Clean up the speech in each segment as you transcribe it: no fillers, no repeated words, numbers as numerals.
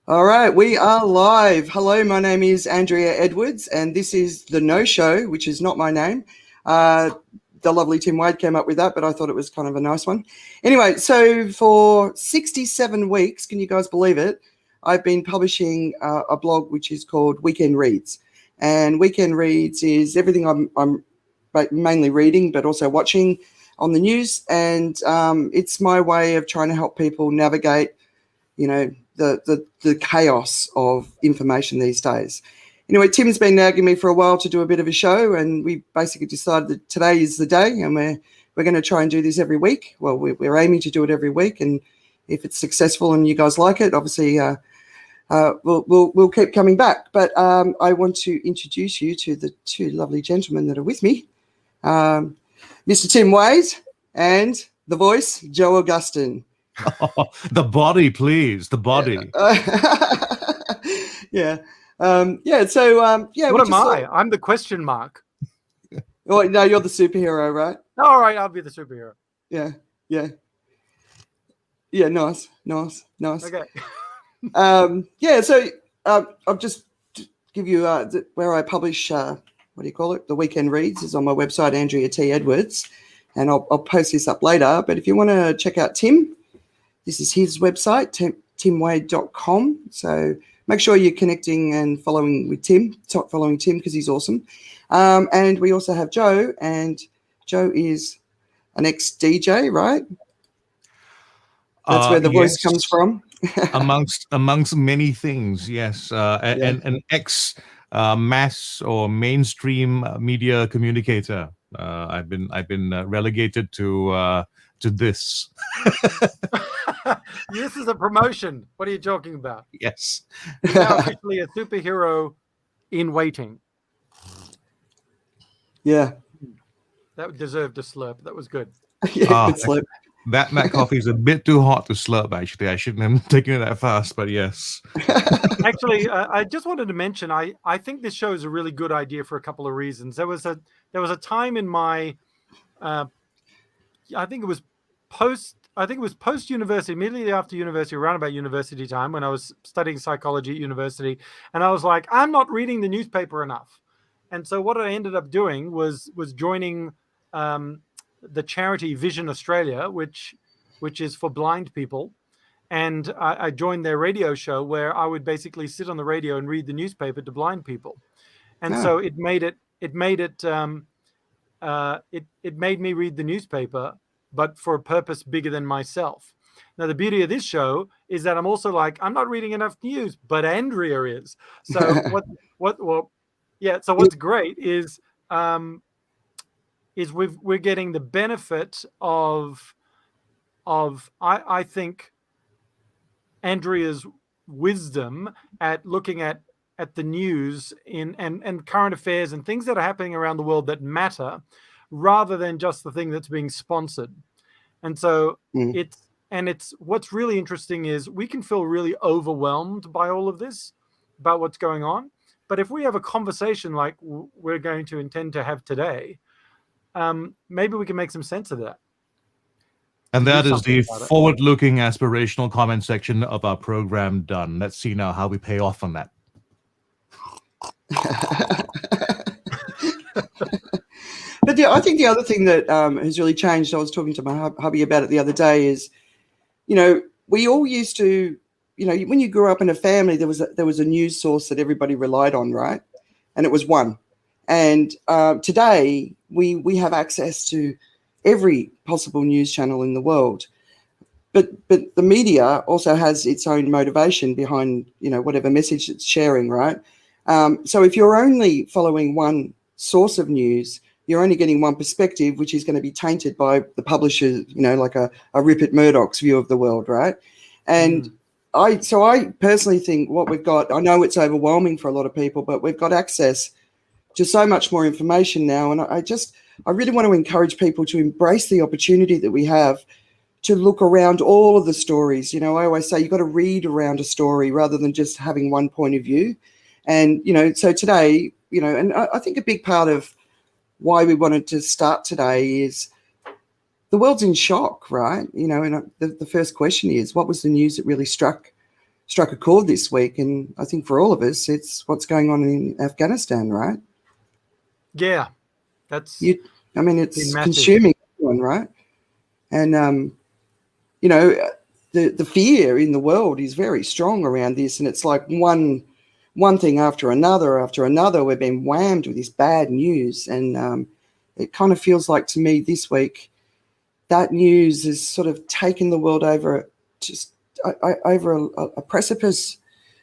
All right, we are live. Hello, my name is Andrea Edwards, and this is The No Show, which is not my name. The lovely Tim Wade came up with that, but I thought it was kind of a nice one. Anyway, so for 67 weeks, can you guys believe it? I've been publishing a blog which is called Weekend Reads. And Weekend Reads is everything I'm mainly reading, but also watching on the news. And it's my way of trying to help people navigate, the chaos of information these days. Anyway, Tim's been nagging me for a while to do a bit of a show, and we basically decided that today is the day, and we're going to try and do this every week. Well, we're aiming to do it every week, and if it's successful and you guys like it, obviously we'll keep coming back. But I want to introduce you to the two lovely gentlemen that are with me, Mr. Tim Wade and the voice, Joe Augustine. Oh, the body, please. The body. Yeah. Yeah. What am I? I'm the question mark. Oh, no, you're the superhero, right? All right, I'll be the superhero. Yeah. Nice. Okay. So I'll just give you where I publish. What do you call it? The Weekend Reads is on my website, Andrea T. Edwards, and I'll post this up later. But if you want to check out Tim, this is his website, timwade.com. So make sure you're connecting and following with Tim, following Tim because he's awesome. And we also have Joe, and Joe is an ex-DJ, right? That's where the voice comes from. amongst many things, yes. An ex mass or mainstream media communicator. I've been relegated to this. This is a promotion. What are you talking about? Yes. You're now officially a superhero in waiting. Yeah. That deserved a slurp. That was good. Yeah, good slurp. That coffee is a bit too hot to slurp, actually. I shouldn't have taken it that fast, but yes. Actually, I just wanted to mention, I think this show is a really good idea for a couple of reasons. There was a time in my, I think it was post university, immediately after university, around about university time, when I was studying psychology at university, and I was like, I'm not reading the newspaper enough. And so what I ended up doing was joining the charity Vision Australia, which is for blind people. And I joined their radio show where I would basically sit on the radio and read the newspaper to blind people. And so it made me read the newspaper, but for a purpose bigger than myself. Now, the beauty of this show is that I'm also like, I'm not reading enough news, but Andrea is. So so what's great is we're getting the benefit of I think Andrea's wisdom at looking at the news and current affairs and things that are happening around the world that matter, rather than just the thing that's being sponsored. And so it's what's really interesting is we can feel really overwhelmed by all of this, about what's going on. But if we have a conversation like we're going to intend to have today, maybe we can make some sense of that. And that is the forward-looking aspirational comment section of our program done. Let's see now how we pay off on that. But I think the other thing that has really changed, I was talking to my hubby about it the other day, is, we all used to, when you grew up in a family, there was a news source that everybody relied on, right? And it was one. And today we have access to every possible news channel in the world. But the media also has its own motivation behind, whatever message it's sharing, right? So if you're only following one source of news, you're only getting one perspective, which is going to be tainted by the publisher, like a Rupert Murdoch's view of the world, right? And I personally think what we've got, I know it's overwhelming for a lot of people, but we've got access to so much more information now. And I really want to encourage people to embrace the opportunity that we have to look around all of the stories. I always say you've got to read around a story rather than just having one point of view. And, so today, and I think a big part of why we wanted to start today is the world's in shock, right? And the first question is, what was the news that really struck struck a chord this week, and I think for all of us, it's what's going on in Afghanistan, right? Yeah, that's It's been massive. consuming everyone, right? And the fear in the world is very strong around this, and it's like one thing after another. We're being whammed with this bad news, and it kind of feels like to me this week that news has sort of taken the world over a precipice.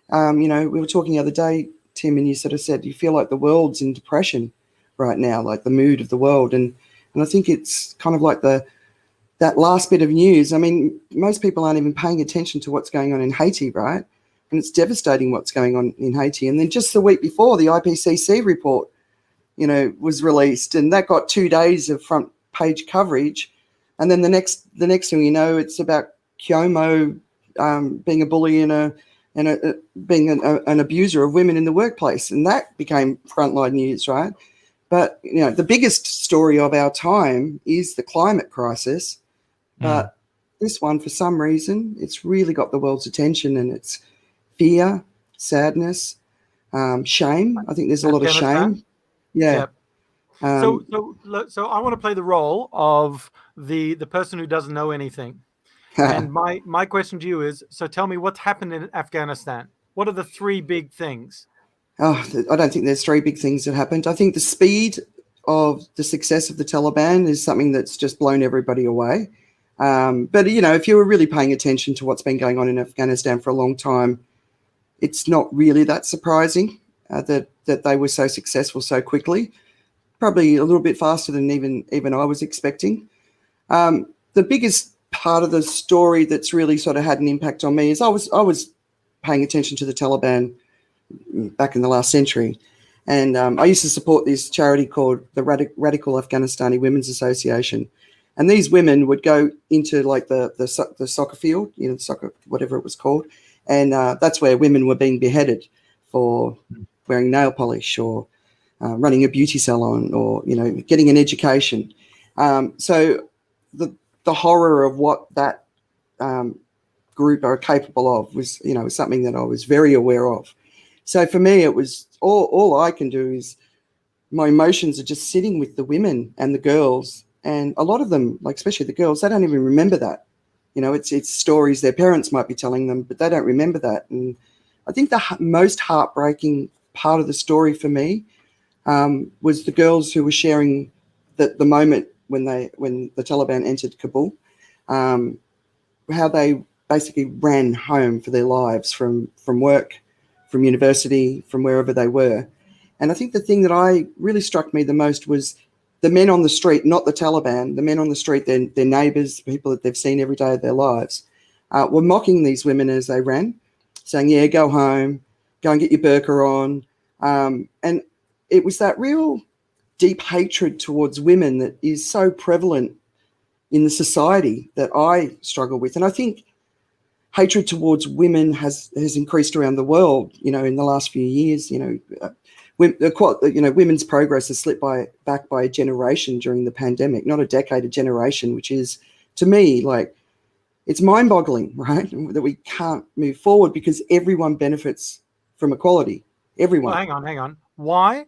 We were talking the other day, Tim, and you sort of said you feel like the world's in depression right now, like the mood of the world, and I think it's kind of like that last bit of news. I mean, most people aren't even paying attention to what's going on in Haiti, right? And it's devastating what's going on in Haiti. And then just the week before, the IPCC report, was released, and that got 2 days of front page coverage. And then the next thing you know, it's about Cuomo being a bully and being an abuser of women in the workplace, and that became frontline news, right? But the biggest story of our time is the climate crisis. But this one, for some reason, it's really got the world's attention, and it's fear, sadness, shame. I think there's a lot of shame. Yeah. So I want to play the role of the person who doesn't know anything. And my question to you is, so tell me what's happened in Afghanistan. What are the three big things? Oh, I don't think there's three big things that happened. I think the speed of the success of the Taliban is something that's just blown everybody away. But, if you were really paying attention to what's been going on in Afghanistan for a long time, it's not really that surprising that they were so successful so quickly, probably a little bit faster than even I was expecting. The biggest part of the story that's really sort of had an impact on me is I was paying attention to the Taliban back in the last century. And I used to support this charity called the Radical Afghanistani Women's Association. And these women would go into like the soccer field, soccer, whatever it was called. And that's where women were being beheaded for wearing nail polish or running a beauty salon or, getting an education. So the horror of what that group are capable of was something that I was very aware of. So for me, it was all I can do is my emotions are just sitting with the women and the girls. And a lot of them, like especially the girls, they don't even remember that. It's stories their parents might be telling them, but they don't remember that. And I think the most heartbreaking part of the story for me was the girls who were sharing the moment when the Taliban entered Kabul, how they basically ran home for their lives from work, from university, from wherever they were. And I think the thing that really struck me the most was the men on the street, not the Taliban, the men on the street, their neighbours, people that they've seen every day of their lives, were mocking these women as they ran, saying, yeah, go home, go and get your burqa on. And it was that real deep hatred towards women that is so prevalent in the society that I struggle with. And I think hatred towards women has increased around the world, in the last few years. Women's progress has slipped back by a generation during the pandemic, not a decade, a generation, which is, to me, like, it's mind-boggling, right, that we can't move forward because everyone benefits from equality. Everyone. Well, hang on. Why?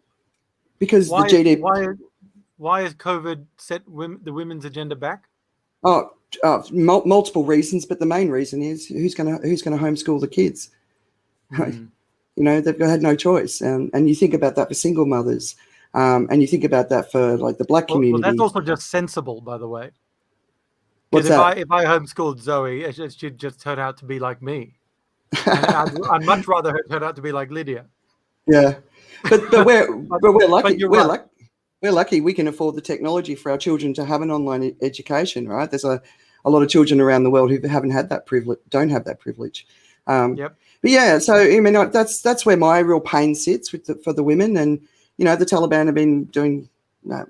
Because the GDP. Why has COVID set the women's agenda back? Multiple reasons, but the main reason is who's going to homeschool the kids. They've had no choice, and you think about that for single mothers, and you think about that for like the Black community. Well, that's also just sensible, by the way. What's that? If I homeschooled Zoe, she'd just turn out to be like me. And I'd much rather her turn out to be like Lydia. Yeah, but we're lucky. But We're lucky we can afford the technology for our children to have an online education, right? There's a lot of children around the world who haven't had that privilege, don't have that privilege. Yep. But yeah, so I mean that's where my real pain sits for the women, and the Taliban have been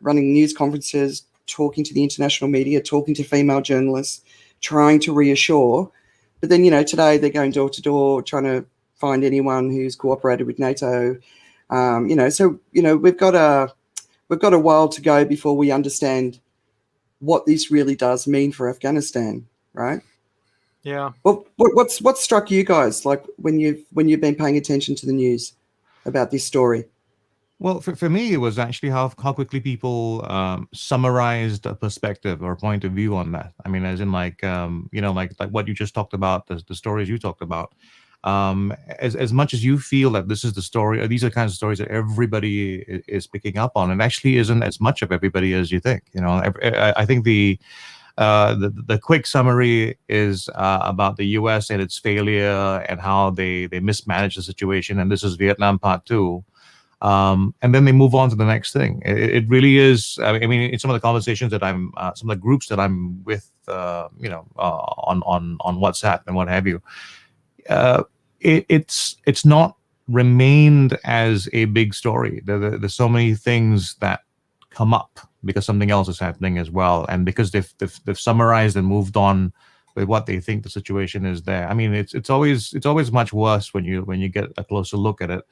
running news conferences, talking to the international media, talking to female journalists, trying to reassure. But then today they're going door to door trying to find anyone who's cooperated with NATO. So we've got a while to go before we understand what this really does mean for Afghanistan, right? Yeah. Well, what's struck you guys like when you've been paying attention to the news about this story? Well, for me, it was actually how quickly people summarized a perspective or point of view on that. I mean, as in like like what you just talked about, the stories you talked about. As much as you feel that this is the story, or these are the kinds of stories that everybody is picking up on, it actually isn't as much of everybody as you think. I think the quick summary is about the U.S. and its failure and how they mismanaged the situation, and this is Vietnam Part 2. And then they move on to the next thing. It really is. I mean, in some of the conversations that some of the groups that I'm with, on WhatsApp and what have you, it's not remained as a big story. There's so many things that come up because something else is happening as well, and because they've summarized and moved on with what they think the situation is there. I mean, it's always much worse when you get a closer look at it.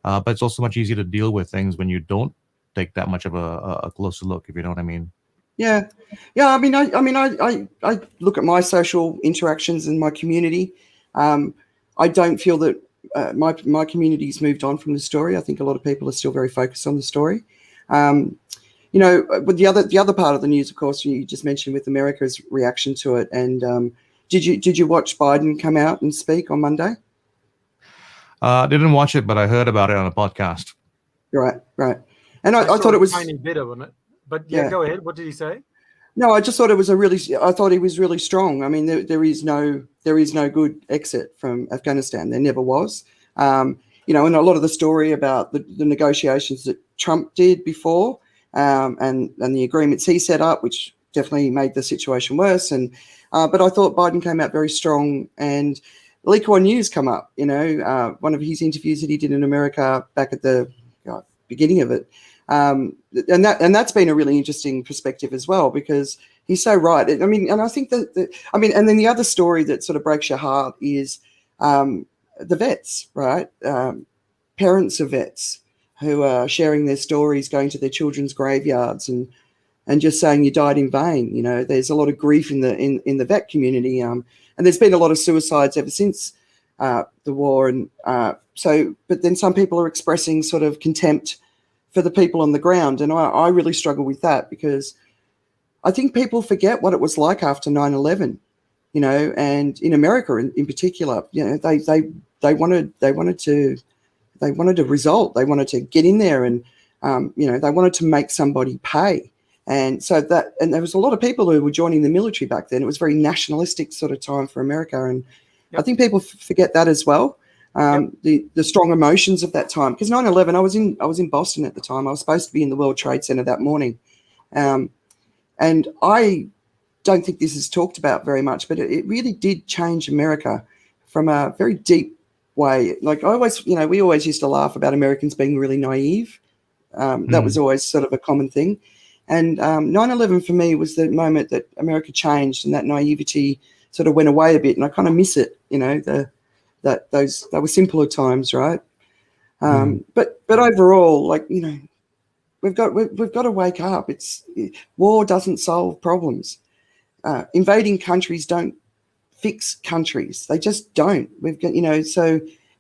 But it's also much easier to deal with things when you don't take that much of a closer look, if you know what I mean. Yeah. I mean, I look at my social interactions in my community. I don't feel that my community's moved on from the story. I think a lot of people are still very focused on the story. But the other part of the news, of course, you just mentioned with America's reaction to it. And did you watch Biden come out and speak on Monday? Didn't watch it, but I heard about it on a podcast. Right. And I thought it was a tiny bit of it. But yeah, go ahead. What did he say? No, I just thought it was I thought he was really strong. I mean, there is no good exit from Afghanistan. There never was. And a lot of the story about the negotiations that Trump did before, and the agreements he set up, which definitely made the situation worse. But I thought Biden came out very strong, and Lee Kuan Yew's come up. One of his interviews that he did in America back at the beginning of it. And that's been a really interesting perspective as well, because he's so right. I mean, and I think and then the other story that sort of breaks your heart is the vets, right? Parents of vets who are sharing their stories, going to their children's graveyards and just saying you died in vain. There's a lot of grief in the vet community, and there's been a lot of suicides ever since the war. And but then some people are expressing sort of contempt for the people on the ground. And I really struggle with that, because I think people forget what it was like after 9/11, and in America in particular, they wanted a result. They wanted to get in there and, they wanted to make somebody pay. And so there was a lot of people who were joining the military back then. It was a very nationalistic sort of time for America. And I think people forget that as well. The strong emotions of that time, because 9/11, I was in Boston at the time. I was supposed to be in the World Trade Center that morning, and I don't think this is talked about very much, but it really did change America from a very deep way. Like we always used to laugh about Americans being really naive. That was always sort of a common thing, and 9/11 for me was the moment that America changed, and that naivety sort of went away a bit, and I kind of miss it. Those were simpler times, right? But overall, we've got to wake up. War doesn't solve problems. Invading countries don't fix countries. They just don't. We've got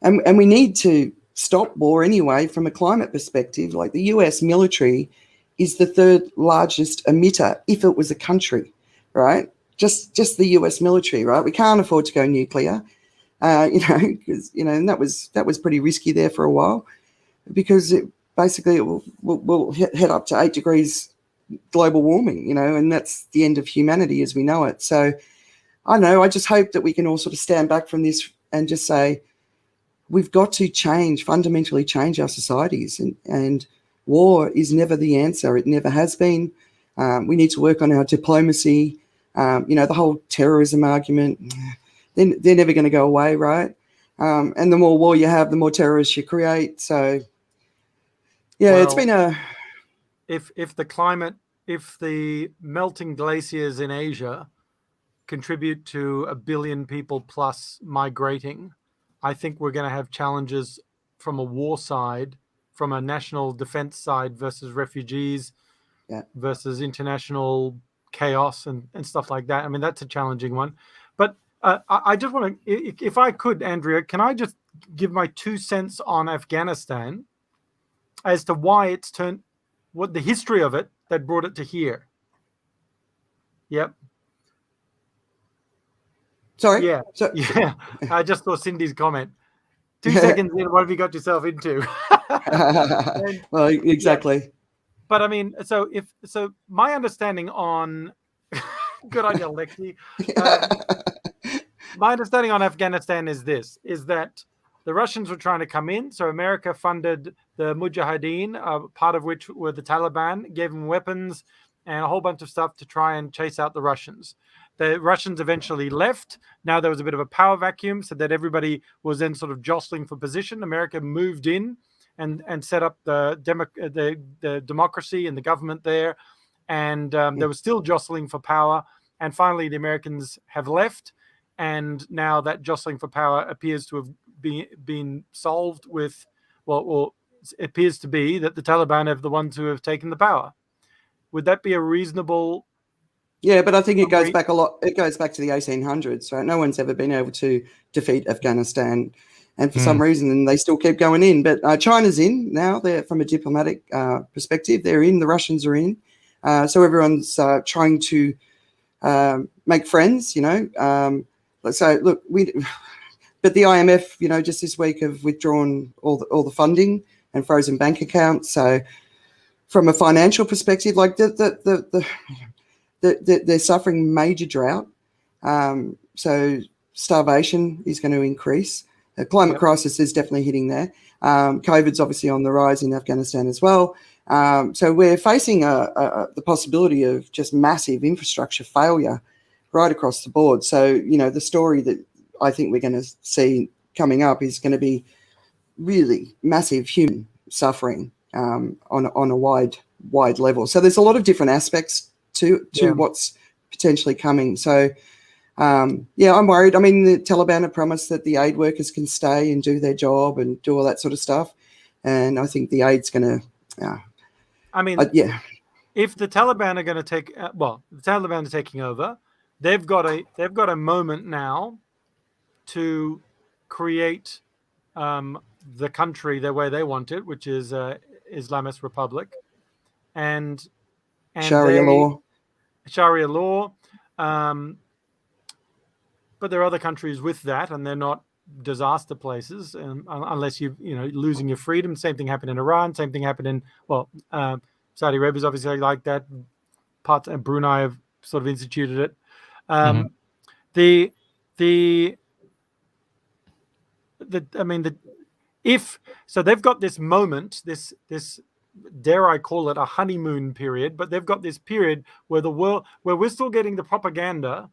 and we need to stop war anyway. From a climate perspective, like the U.S. military is the third largest emitter if it was a country, right? Just the U.S. military, right? We can't afford to go nuclear. Because and that was pretty risky there for a while, because it will head up to 8 degrees global warming, and that's the end of humanity as we know it. So I know, I just hope that we can all sort of stand back from this and just say we've got to fundamentally change our societies, and war is never the answer. It never has been. We need to work on our diplomacy. The whole terrorism argument, they're never going to go away, right? And the more war you have, the more terrorists you create. So, it's been if the melting glaciers in Asia contribute to 1 billion people plus migrating, I think we're going to have challenges from a war side, from a national defense side versus refugees, versus international chaos and stuff like that. I mean, that's a challenging one. But I just want to, if I could, Andrea, can I just give my 2 cents on Afghanistan as to why it's turned, what the history of it that brought it to here? Yep. Sorry. Yeah. So, Yeah. I just saw Cindy's comment. 2 seconds in, what have you got yourself into? well, exactly. Yeah. But I mean, so my understanding on, good idea, Lexi. My understanding on Afghanistan is that the Russians were trying to come in. So America funded the Mujahideen, part of which were the Taliban, gave them weapons and a whole bunch of stuff to try and chase out the Russians. The Russians eventually left. Now there was a bit of a power vacuum, so that everybody was then sort of jostling for position. America moved in and set up the democracy and the government there. And there was still jostling for power. And finally, the Americans have left. And now that jostling for power appears to have been solved with, well, it appears to be that the Taliban are the ones who have taken the power. Would that be a reasonable? Yeah, but I think it goes back a lot. It goes back to the 1800s, right? No one's ever been able to defeat Afghanistan. And for some reason, they still keep going in. But China's in now. They're, from a diplomatic perspective, they're in. The Russians are in. So everyone's trying to make friends, you know. So look, but the IMF, you know, just this week have withdrawn all the funding and frozen bank accounts. So from a financial perspective, like they're suffering major drought. So starvation is going to increase. The climate crisis is definitely hitting there. COVID's obviously on the rise in Afghanistan as well. So we're facing the possibility of just massive infrastructure failure right across the board. So, you know, the story that I think we're going to see coming up is going to be really massive human suffering on a wide level. So there's a lot of different aspects to what's potentially coming. So, I'm worried. I mean, the Taliban have promised that the aid workers can stay and do their job and do all that sort of stuff. And I think the aid's going to... if the Taliban are going to take... the Taliban are taking over. They've got a moment now to create the country the way they want it, which is Islamist Republic, and Sharia law. But there are other countries with that, and they're not disaster places, unless you losing your freedom. Same thing happened in Iran. Same thing happened in Saudi Arabia is obviously like that. Parts of Brunei have sort of instituted it. So they've got this moment, this dare I call it a honeymoon period, but they've got this period where where we're still getting the propaganda,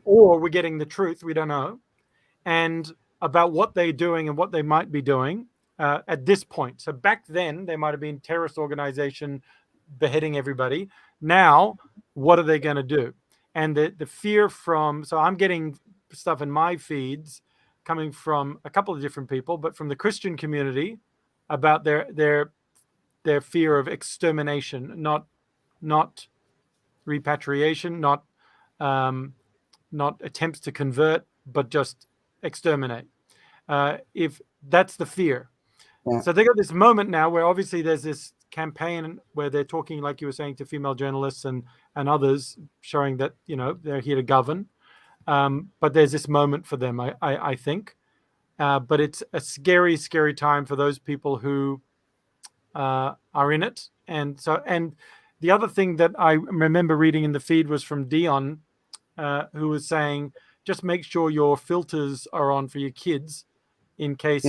or we're getting the truth, we don't know, and about what they're doing and what they might be doing at this point. So back then they might have been terrorist organization beheading everybody. Now, what are they going to do? And the fear so I'm getting stuff in my feeds coming from a couple of different people, but from the Christian community about their fear of extermination, not repatriation, not attempts to convert, but just exterminate. If that's the fear. So they got this moment now where obviously there's this campaign where they're talking, like you were saying, to female journalists and others, showing that they're here to govern. But there's this moment for them, I think. But it's a scary, scary time for those people who are in it. And the other thing that I remember reading in the feed was from Dion, who was saying, just make sure your filters are on for your kids in case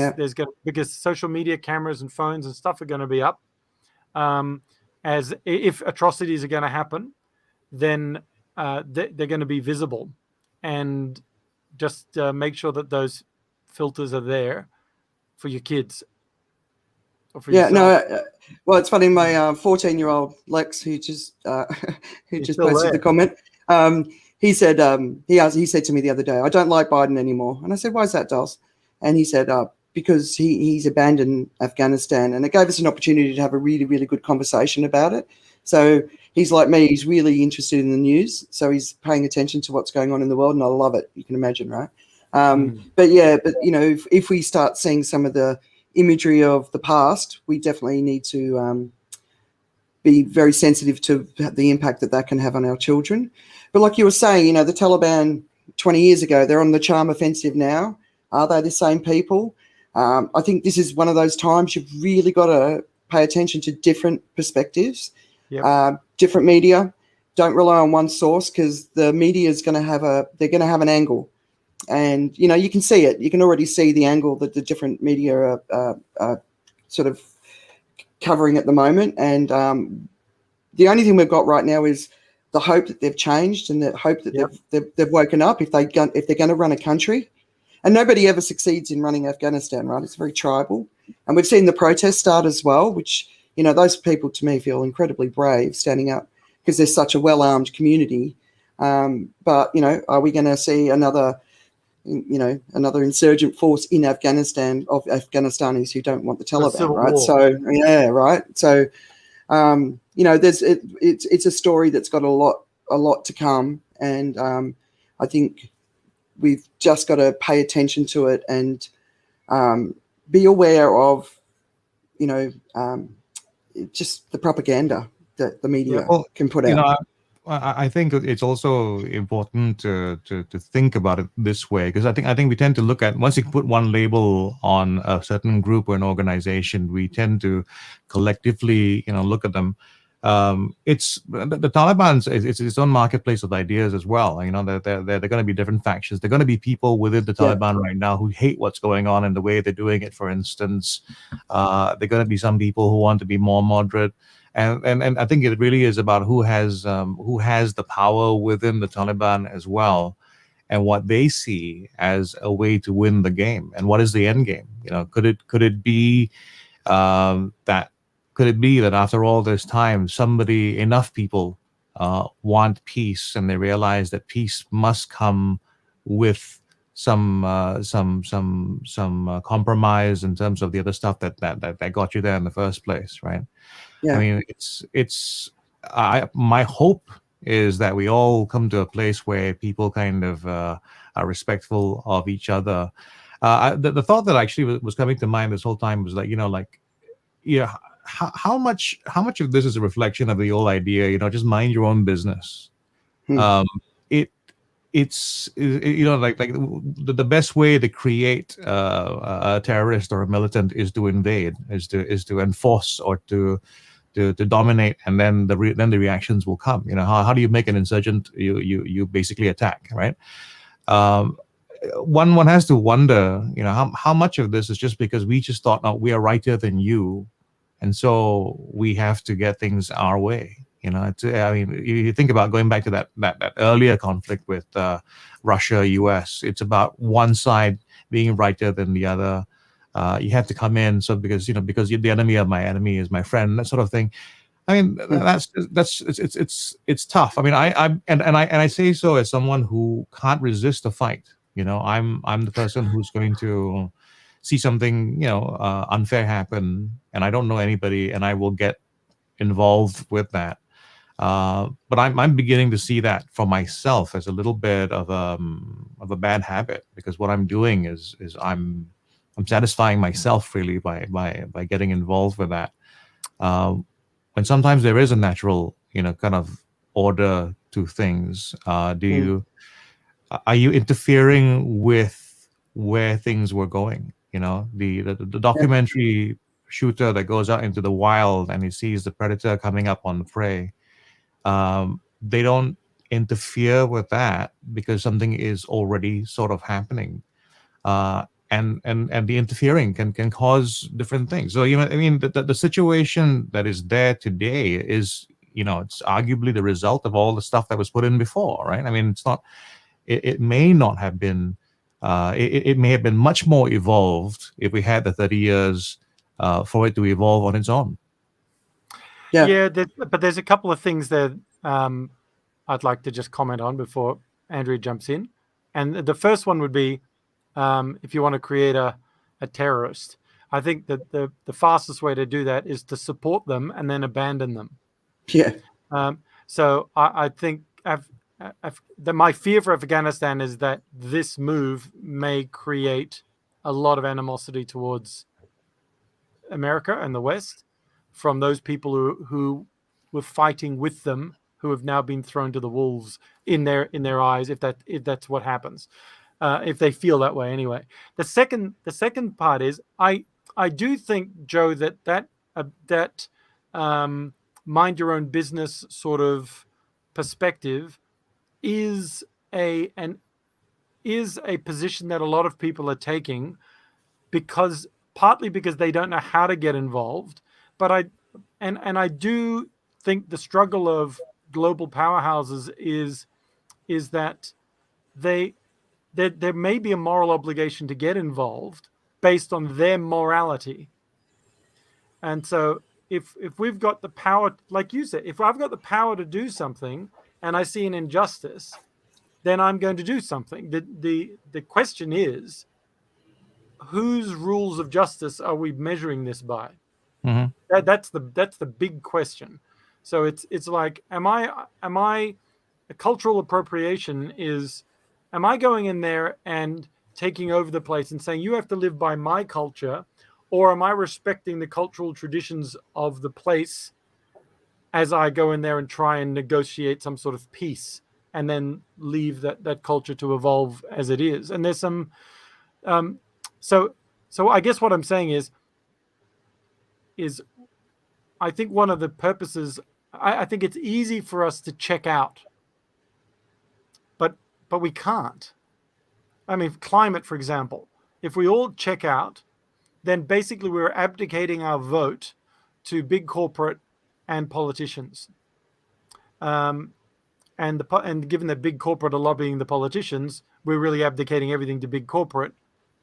because social media cameras and phones and stuff are going to be up. As if atrocities are going to happen, then they're going to be visible, and just make sure that those filters are there for your kids. Or for yourself. Well, it's funny. My 14-year-old Lex, who just posted the comment, he said he said to me the other day, "I don't like Biden anymore," and I said, "Why is that, Dolls?" And he said, because he's abandoned Afghanistan, and it gave us an opportunity to have a really, really good conversation about it. So he's like me. He's really interested in the news, so he's paying attention to what's going on in the world, and I love it. You can imagine, right? But if we start seeing some of the imagery of the past, we definitely need to be very sensitive to the impact that can have on our children. But like you were saying, the Taliban 20 years ago, they're on the charm offensive now. Are they the same people? I think this is one of those times you've really got to pay attention to different perspectives, different media. Don't rely on one source, because the media is going to have an angle. And, you can see it. You can already see the angle that the different media are sort of covering at the moment. And the only thing we've got right now is the hope that they've changed, and the hope that they've woken up if they're going to run a country. And nobody ever succeeds in running Afghanistan, right? It's very tribal. And we've seen the protests start as well, which, those people to me feel incredibly brave standing up, because they're such a well-armed community. But, are we going to see another insurgent force in Afghanistan of Afghanistanis who don't want the Taliban, right? War. So, yeah, right. So, it's a story that's got a lot to come. And I think we've just got to pay attention to it and be aware of, just the propaganda that the media can put out. I think it's also important to think about it this way, because I think we tend to look at, once you put one label on a certain group or an organization, we tend to collectively, look at them. It's the Taliban's it's its own marketplace of ideas as well. They're going to be different factions. They're going to be people within the Taliban right now who hate what's going on and the way they're doing it. For instance, they're going to be some people who want to be more moderate. And I think it really is about who has the power within the Taliban as well, and what they see as a way to win the game, and what is the end game. Could it be that after all this time, enough people want peace, and they realize that peace must come with some compromise in terms of the other stuff that got you there in the first place, right? Yeah. I mean, my hope is that we all come to a place where people kind of are respectful of each other. The thought that actually was coming to mind this whole time was how much of this is a reflection of the old idea, just mind your own business. It's the best way to create a terrorist or a militant is to invade, is to enforce, or to dominate, and then the reactions will come. How do you make an insurgent? You basically attack, right? One has to wonder, how much of this is just because we just thought, no, we are righter than you, and so we have to get things our way. You think about going back to that earlier conflict with Russia, US. It's about one side being righter than the other. You have to come in, so because you're the enemy of my enemy is my friend, that sort of thing. I mean, it's tough. I mean, I say so as someone who can't resist a fight. I'm the person who's going to see something unfair happen, and I don't know anybody, and I will get involved with that. But I'm beginning to see that for myself as a little bit of a bad habit, because what I'm doing is I'm satisfying myself really by getting involved with that. When sometimes there is a natural, kind of order to things. Are you interfering with where things were going? The documentary shooter that goes out into the wild and he sees the predator coming up on the prey. They don't interfere with that because something is already sort of happening. And the interfering can cause different things. So the situation that is there today is it's arguably the result of all the stuff that was put in before, right? I mean, it's not. It may not have been. It may have been much more evolved if we had the 30 years for it to evolve on its own. Yeah, but there's a couple of things that I'd like to just comment on before Andrea jumps in, and the first one would be. If you want to create a terrorist, I think that the fastest way to do that is to support them and then abandon them. Yeah. So I think that my fear for Afghanistan is that this move may create a lot of animosity towards America and the West from those people who were fighting with them, who have now been thrown to the wolves in their eyes, if that's what happens, if they feel that way anyway. The second part is I do think, Joe, that mind your own business sort of perspective is a position that a lot of people are taking, partly because they don't know how to get involved, but I do think the struggle of global powerhouses is that there may be a moral obligation to get involved based on their morality. And so if we've got the power, like you said, if I've got the power to do something and I see an injustice, then I'm going to do something. The question is, whose rules of justice are we measuring this by? Mm-hmm. That's the big question. So it's like, am I a cultural appropriation is, am I going in there and taking over the place and saying you have to live by my culture, or am I respecting the cultural traditions of the place as I go in there and try and negotiate some sort of peace and then leave that culture to evolve as it is? And there's some so I guess what I'm saying is I think one of the purposes, I think it's easy for us to check out, but we can't. I mean, climate, for example, if we all check out, then basically we're abdicating our vote to big corporate and politicians. And given that big corporate are lobbying the politicians, we're really abdicating everything to big corporate,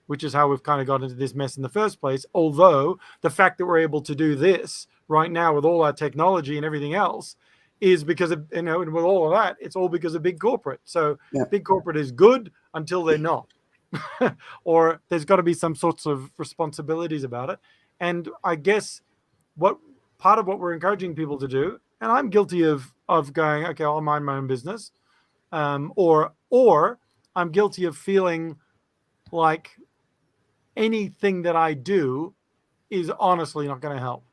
which is how we've kind of got into this mess in the first place. Although the fact that we're able to do this right now with all our technology and everything else is because of, and with all of that, it's all because of big corporate. So big corporate is good until they're not. Or there's got to be some sorts of responsibilities about it. And I guess part of what we're encouraging people to do, and I'm guilty of going, okay, I'll mind my own business. Or I'm guilty of feeling like anything that I do is honestly not going to help.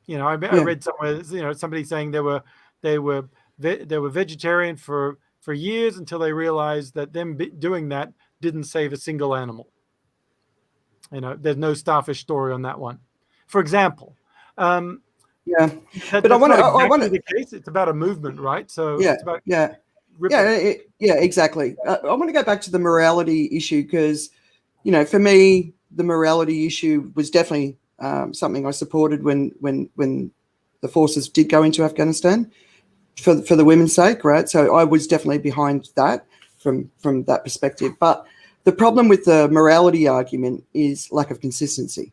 I read somewhere, somebody saying they were vegetarian for years until they realized that them doing that didn't save a single animal. There's no starfish story on that one, for example. But I want to. The case. It's about a movement, right? So it's about exactly. I want to go back to the morality issue because, for me, the morality issue was definitely something I supported when the forces did go into Afghanistan for the women's sake, right? So I was definitely behind that from that perspective. But the problem with the morality argument is lack of consistency.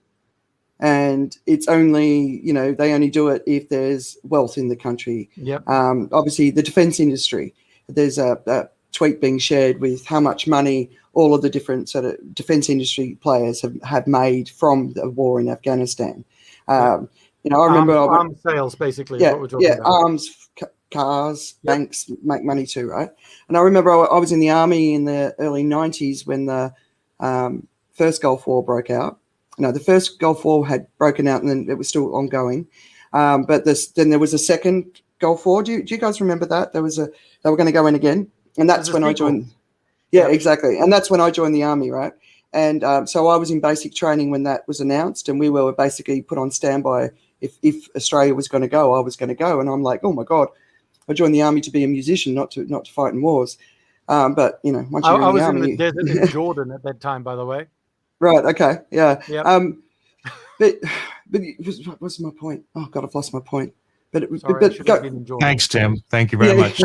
And it's only, they only do it if there's wealth in the country. Yep. Obviously, the defense industry, there's a tweet being shared with how much money all of the different sort of defense industry players have made from the war in Afghanistan. I remember arms sales, basically. Is what we're talking about. Arms, cars, banks make money too, right? And I remember I was in the army in the early 90s when the first Gulf War broke out. The first Gulf War had broken out and then it was still ongoing. But then there was a second Gulf War. Do you guys remember that? They were going to go in again. And that's when I joined. Yeah, exactly. And that's when I joined the army, right? And so I was in basic training when that was announced, and we were basically put on standby. If Australia was going to go, I was going to go. And I'm like, oh my God, I joined the army to be a musician, not to fight in wars. But once you're in the army, I was in the desert in Jordan at that time, by the way. Right. Okay. Yeah. Yep. But what's my point? Oh God, I've lost my point. Thanks, Tim. Thank you very much.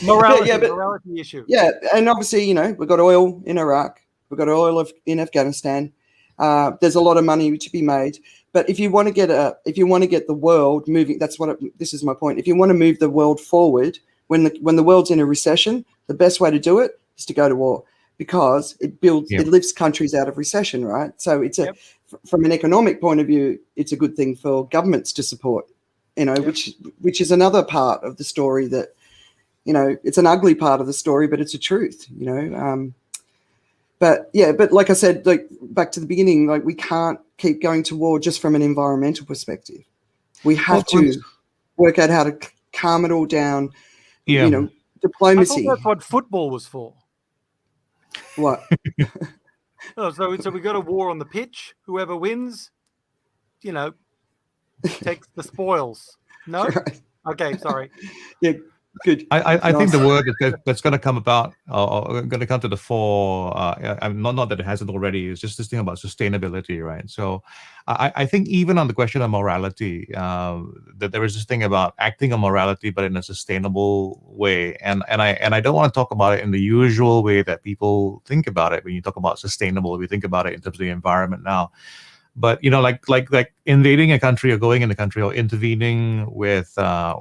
Morality issue. Yeah, and obviously, we've got oil in Iraq, we've got oil in Afghanistan. There's a lot of money to be made, but if you want to get the world moving, this is my point. If you want to move the world forward, when the world's in a recession, the best way to do it is to go to war, because it lifts countries out of recession, right? So it's from an economic point of view, it's a good thing for governments to support which is another part of the story that, it's an ugly part of the story, but it's a truth, But like I said, like back to the beginning, like we can't keep going to war just from an environmental perspective. We have to work out how to calm it all down. Yeah. Diplomacy. I thought that's what football was for. What? Oh, so we got a war on the pitch. Whoever wins, takes the spoils. No? Right. Okay, sorry. Yeah, good. I think the word that's going to come about, or going to come to the fore, not that it hasn't already, is just this thing about sustainability, right? So I think even on the question of morality, that there is this thing about acting on morality, but in a sustainable way. And I don't want to talk about it in the usual way that people think about it. When you talk about sustainable, we think about it in terms of the environment now. But like invading a country or going in the country or intervening with a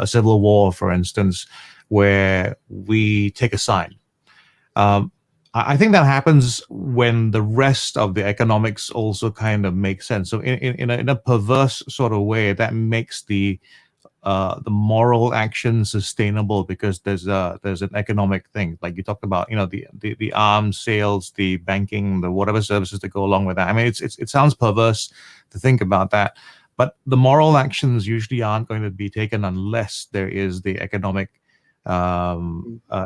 civil war, for instance, where we take a side. I think that happens when the rest of the economics also kind of makes sense. So in a perverse sort of way, that makes the moral action sustainable, because there's an economic thing, like you talked about, the arms sales, the banking, the whatever services that go along with that. I mean, it sounds perverse to think about that, but the moral actions usually aren't going to be taken unless there is the economic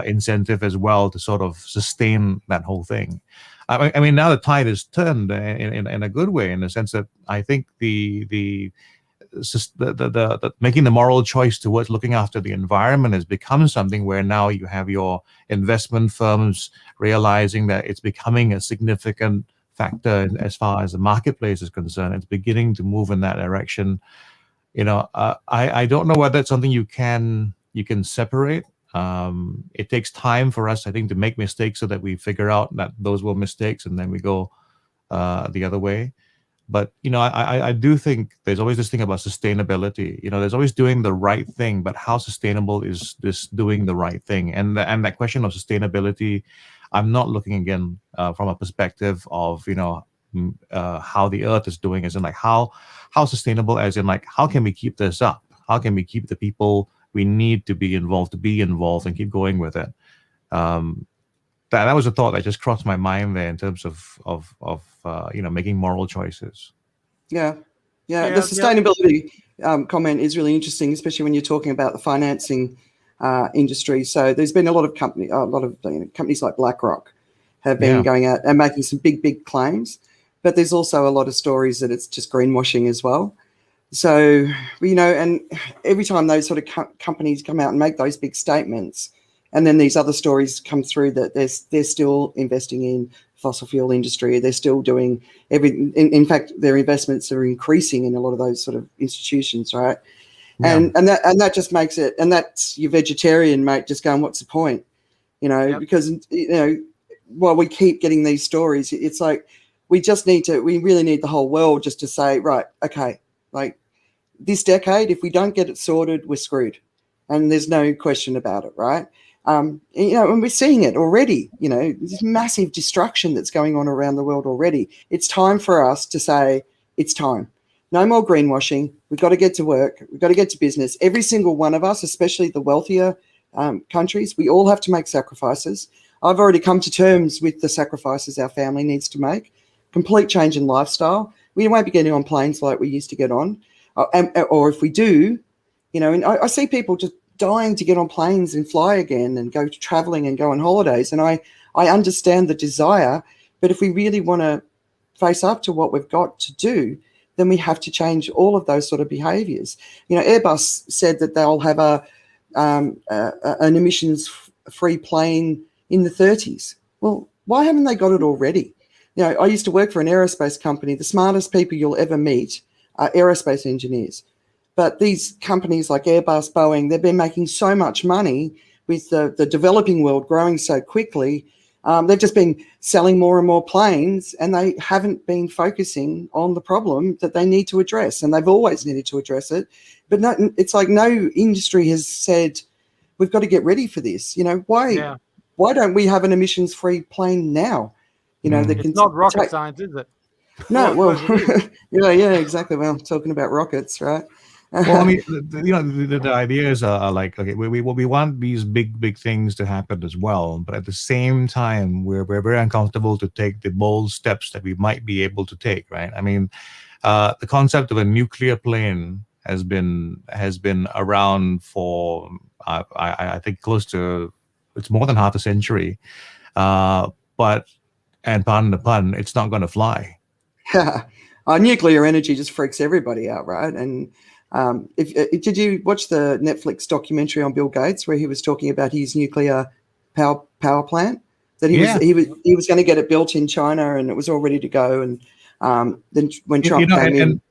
incentive as well to sort of sustain that whole thing. I mean, now the tide is turned in a good way, in the sense that I think the making the moral choice towards looking after the environment has become something where now you have your investment firms realizing that it's becoming a significant factor as far as the marketplace is concerned. It's beginning to move in that direction. I don't know whether it's something you can separate. It takes time for us, I think, to make mistakes so that we figure out that those were mistakes, and then we go the other way. But, I do think there's always this thing about sustainability. There's always doing the right thing, but how sustainable is this doing the right thing? And that question of sustainability, I'm not looking again from a perspective of, how the earth is doing, as in like how sustainable, as in like how can we keep this up? How can we keep the people we need to be involved and keep going with it? That was a thought that just crossed my mind there in terms of making moral choices. Yeah. The sustainability comment is really interesting, especially when you're talking about the financing industry. So there's been a lot of companies like BlackRock have been going out and making some big claims, but there's also a lot of stories that it's just greenwashing as well. So and every time those sort of companies come out and make those big statements, and then these other stories come through that they're still investing in fossil fuel industry. They're still doing everything. In fact, their investments are increasing in a lot of those sort of institutions, right? Yeah. And that just makes it. And that's your vegetarian mate just going, "What's the point?" Because while we keep getting these stories, it's like we really need the whole world just to say, right, okay, like this decade, if we don't get it sorted, we're screwed, and there's no question about it, right? And we're seeing it already, this massive destruction that's going on around the world already. It's time for us to say, it's time. No more greenwashing. We've got to get to work. We've got to get to business. Every single one of us, especially the wealthier countries, we all have to make sacrifices. I've already come to terms with the sacrifices our family needs to make. Complete change in lifestyle. We won't be getting on planes like we used to get on. Or if we do, and I see people just dying to get on planes and fly again and go traveling and go on holidays. And I understand the desire, but if we really want to face up to what we've got to do, then we have to change all of those sort of behaviours. Airbus said that they'll have an emissions-free plane in the 30s. Well, why haven't they got it already? I used to work for an aerospace company. The smartest people you'll ever meet are aerospace engineers. But these companies like Airbus, Boeing, they've been making so much money with the developing world growing so quickly. They've just been selling more and more planes, and they haven't been focusing on the problem that they need to address. And they've always needed to address it. But it's like no industry has said, we've got to get ready for this. Why don't we have an emissions-free plane now? It's not rocket science, is it? No, Well, I well, suppose it is. yeah, exactly. Well, talking about rockets, right? Well, I mean, the ideas are like, okay, we want these big things to happen as well, but at the same time, we're very uncomfortable to take the bold steps that we might be able to take, right? I mean, the concept of a nuclear plane has been around for I think close to, it's more than half a century, but, and pardon the pun, it's not going to fly. Nuclear energy just freaks everybody out, right? And did you watch the Netflix documentary on Bill Gates where he was talking about his nuclear power plant that he was going to get it built in China and it was all ready to go, and then when Trump came in.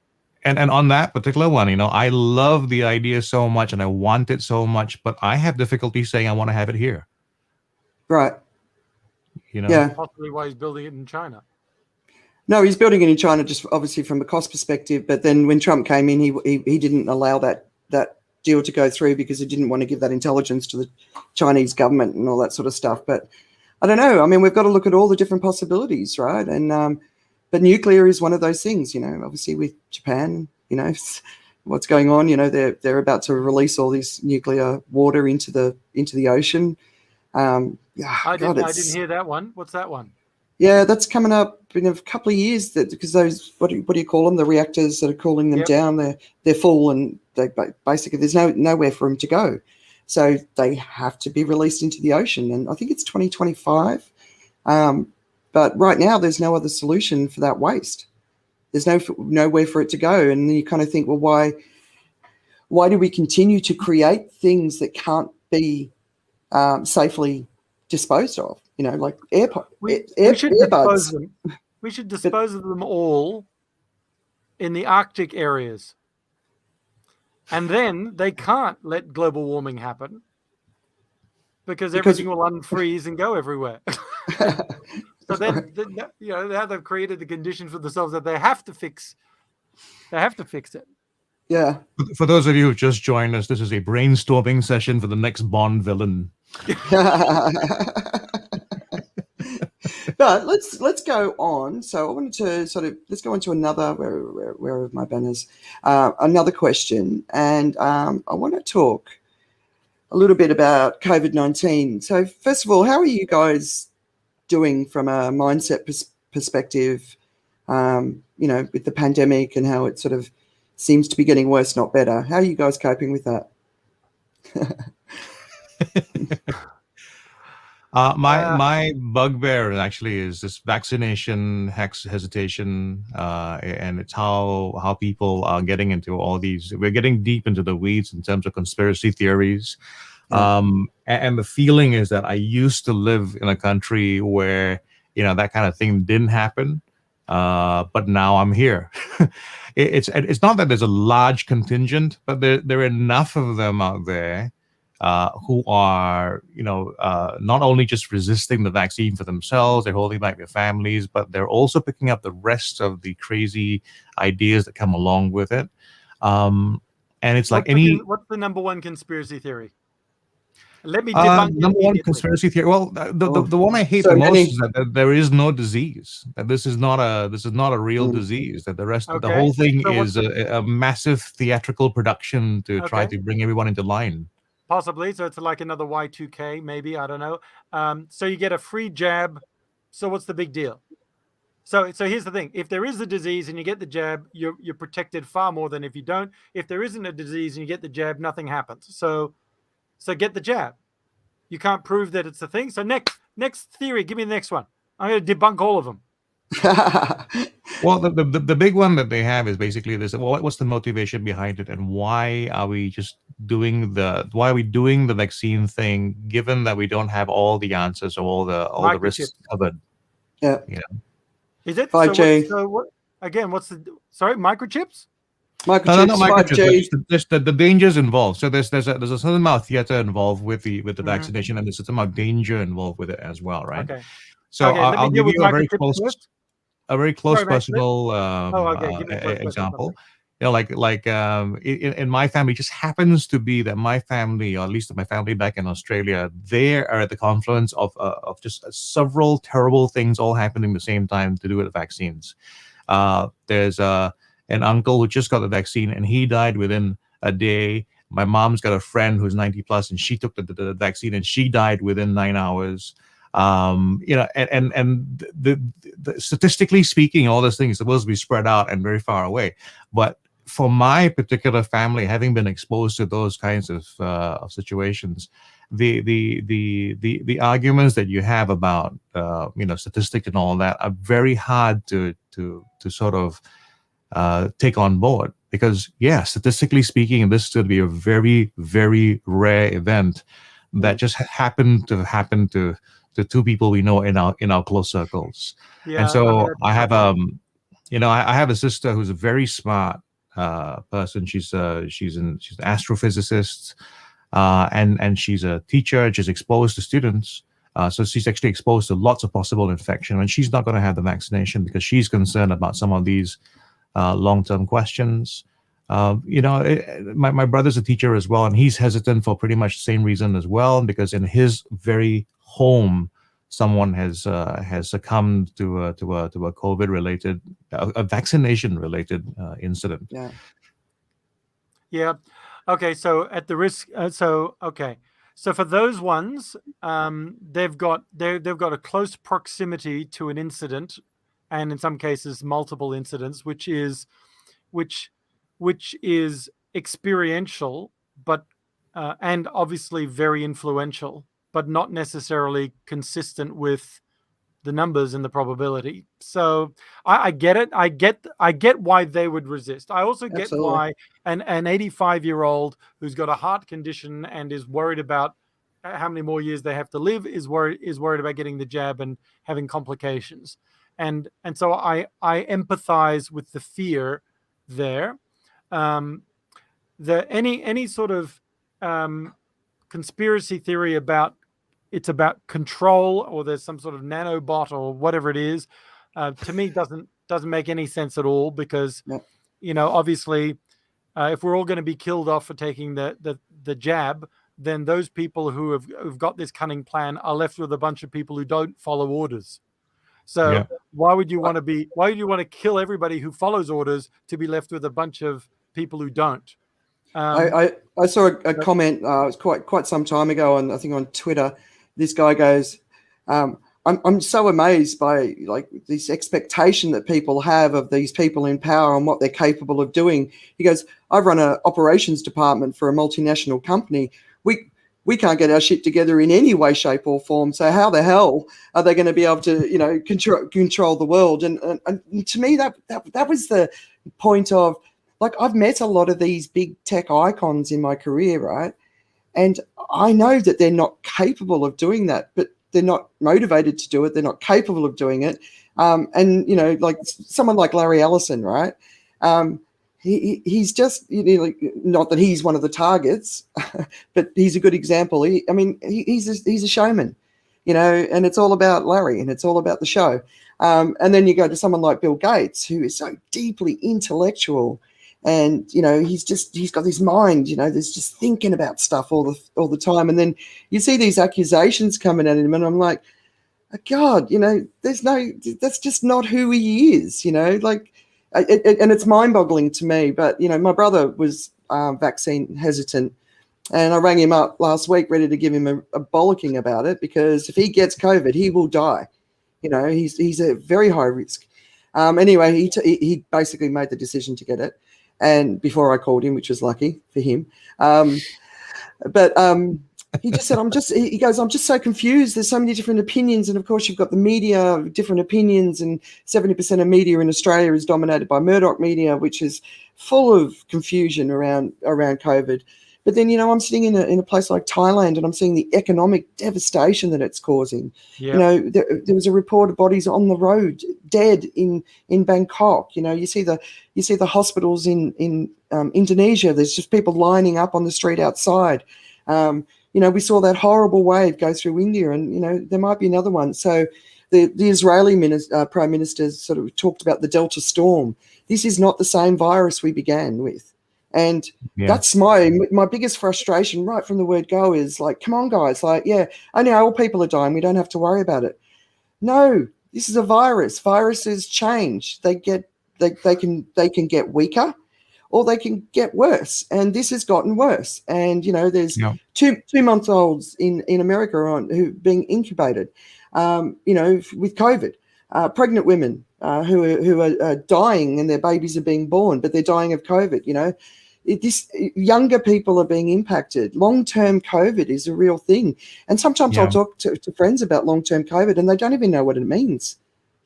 And on that particular one, I love the idea so much and I want it so much, but I have difficulty saying I want to have it here. Right. Yeah. Possibly why he's building it in China. No, he's building it in China just obviously from a cost perspective. But then when Trump came in, he didn't allow that deal to go through because he didn't want to give that intelligence to the Chinese government and all that sort of stuff. But I don't know. I mean, we've got to look at all the different possibilities, right? And but nuclear is one of those things. Obviously with Japan, what's going on. They're about to release all this nuclear water into the ocean. I didn't hear that one. What's that one? Yeah, that's coming up in a couple of years. Because those what do you call them? The reactors that are cooling them down. They're full, and basically there's nowhere for them to go, so they have to be released into the ocean. And I think it's 2025. But right now there's no other solution for that waste. There's nowhere for it to go, and then you kind of think, well, why do we continue to create things that can't be safely disposed of? Like we should earbuds. Dispose of them. We should dispose of them all in the Arctic areas. And then they can't let global warming happen because everything will unfreeze and go everywhere. So then, now they've created the conditions for themselves that they have to fix. They have to fix it. Yeah. For those of you who've just joined us, this is a brainstorming session for the next Bond villain. But let's go on. So I wanted to let's go on to another. Where are my banners? Another question, and I want to talk a little bit about COVID-19. So first of all, how are you guys doing from a mindset perspective? With the pandemic and how it sort of seems to be getting worse, not better. How are you guys coping with that? My bugbear actually is this vaccination hesitation, and it's how people are getting into all these. We're getting deep into the weeds in terms of conspiracy theories, and the feeling is that I used to live in a country where that kind of thing didn't happen, but now I'm here. It's not that there's a large contingent, but there are enough of them out there. Who are, not only just resisting the vaccine for themselves, they're holding back their families, but they're also picking up the rest of the crazy ideas that come along with it. And it's like what's the number one conspiracy theory? Let me debunk number one conspiracy theory. Well, the one I hate the most is that there is no disease. That this is not a real disease. That the whole thing is a massive theatrical production to try to bring everyone into line. Possibly. So it's like another Y2K, maybe. I don't know. So you get a free jab. So what's the big deal? So here's the thing. If there is a disease and you get the jab, you're protected far more than if you don't. If there isn't a disease and you get the jab, nothing happens. So get the jab. You can't prove that it's a thing. So next theory. Give me the next one. I'm going to debunk all of them. Well, the big one that they have is basically this. Well, what's the motivation behind it, and why are we doing the vaccine thing, given that we don't have all the answers or all the risks covered? Yeah. Is it 5G? So what? Again, what's the microchips? Microchips, no, 5G. There's the dangers involved. So there's a certain amount of theater involved with the vaccination, and there's a certain amount of danger involved with it as well, right? Okay. So I'll give you a very close Sorry, personal example. In my family, it just happens to be that my family, or at least my family back in Australia, they are at the confluence of just several terrible things all happening at the same time to do with the vaccines. There's an uncle who just got the vaccine and he died within a day. My mom's got a friend who's 90 plus and she took the vaccine and she died within 9 hours. And the statistically speaking, all those things are supposed to be spread out and very far away. But for my particular family, having been exposed to those kinds of situations, the arguments that you have about statistics and all that are very hard to sort of take on board, because statistically speaking, this is going to be a very, very rare event that just happened to two people we know in our close circles. And so I have I have a sister who's a very smart person. She's an astrophysicist, and she's a teacher. She's exposed to students. So she's actually exposed to lots of possible infection, and she's not going to have the vaccination because she's concerned about some of these long-term questions. My brother's a teacher as well, and he's hesitant for pretty much the same reason as well, because in his very home, someone has succumbed to a COVID-related, a vaccination-related incident. Yeah. Okay. So at the risk, so for those ones, they've got a close proximity to an incident, and in some cases multiple incidents, which is experiential, but and obviously very influential, but not necessarily consistent with the numbers and the probability. So I get it. I get why they would resist. I also get why an 85-year-old who's got a heart condition and is worried about how many more years they have to live is worried about getting the jab and having complications. And so I empathize with the fear there. Any sort of conspiracy theory about it's about control, or there's some sort of nanobot or whatever it is, to me doesn't make any sense at all, because obviously if we're all going to be killed off for taking the jab, then those people who've got this cunning plan are left with a bunch of people who don't follow orders. So why would you want to kill everybody who follows orders to be left with a bunch of people who don't? I saw a comment, it was quite some time ago, I think on Twitter. This guy goes, I'm so amazed by like this expectation that people have of these people in power and what they're capable of doing. He goes, I run an operations department for a multinational company. We can't get our shit together in any way, shape, or form. So how the hell are they going to be able to, control the world? And to me, that was the point of, like, I've met a lot of these big tech icons in my career, right? And I know that they're not capable of doing that, but they're not motivated to do it. They're not capable of doing it. Like someone like Larry Ellison, right? He's just, not that he's one of the targets, but he's a good example. He's a showman, and it's all about Larry and it's all about the show. And then you go to someone like Bill Gates, who is so deeply intellectual, and he's got this mind, there's just thinking about stuff all the time. And then you see these accusations coming at him, and I'm like, oh God, that's just not who he is, and it's mind-boggling to me. But my brother was vaccine hesitant, and I rang him up last week ready to give him a bollocking about it, because if he gets COVID, he will die. He's a very high risk. Anyway, he basically made the decision to get it, and before I called him, which was lucky for him. But he just said, I'm just so confused. There's so many different opinions. And of course, you've got the media, different opinions, and 70% of media in Australia is dominated by Murdoch media, which is full of confusion around COVID. But then, I'm sitting in a place like Thailand, and I'm seeing the economic devastation that it's causing. There was a report of bodies on the road, dead in Bangkok. You see the hospitals in Indonesia. There's just people lining up on the street outside. We saw that horrible wave go through India, and there might be another one. So the Israeli Prime Minister sort of talked about the Delta storm. This is not the same virus we began with. And that's my biggest frustration right from the word go, is like, come on, guys, like, I know all people are dying. We don't have to worry about it. No, this is a virus. Viruses change. They get they can get weaker, or they can get worse. And this has gotten worse. And, there's 2-month-olds in America who being incubated, with COVID, pregnant women who are dying and their babies are being born, but they're dying of COVID, This younger people are being impacted. Long-term COVID is a real thing. And sometimes I'll talk to friends about long-term COVID and they don't even know what it means.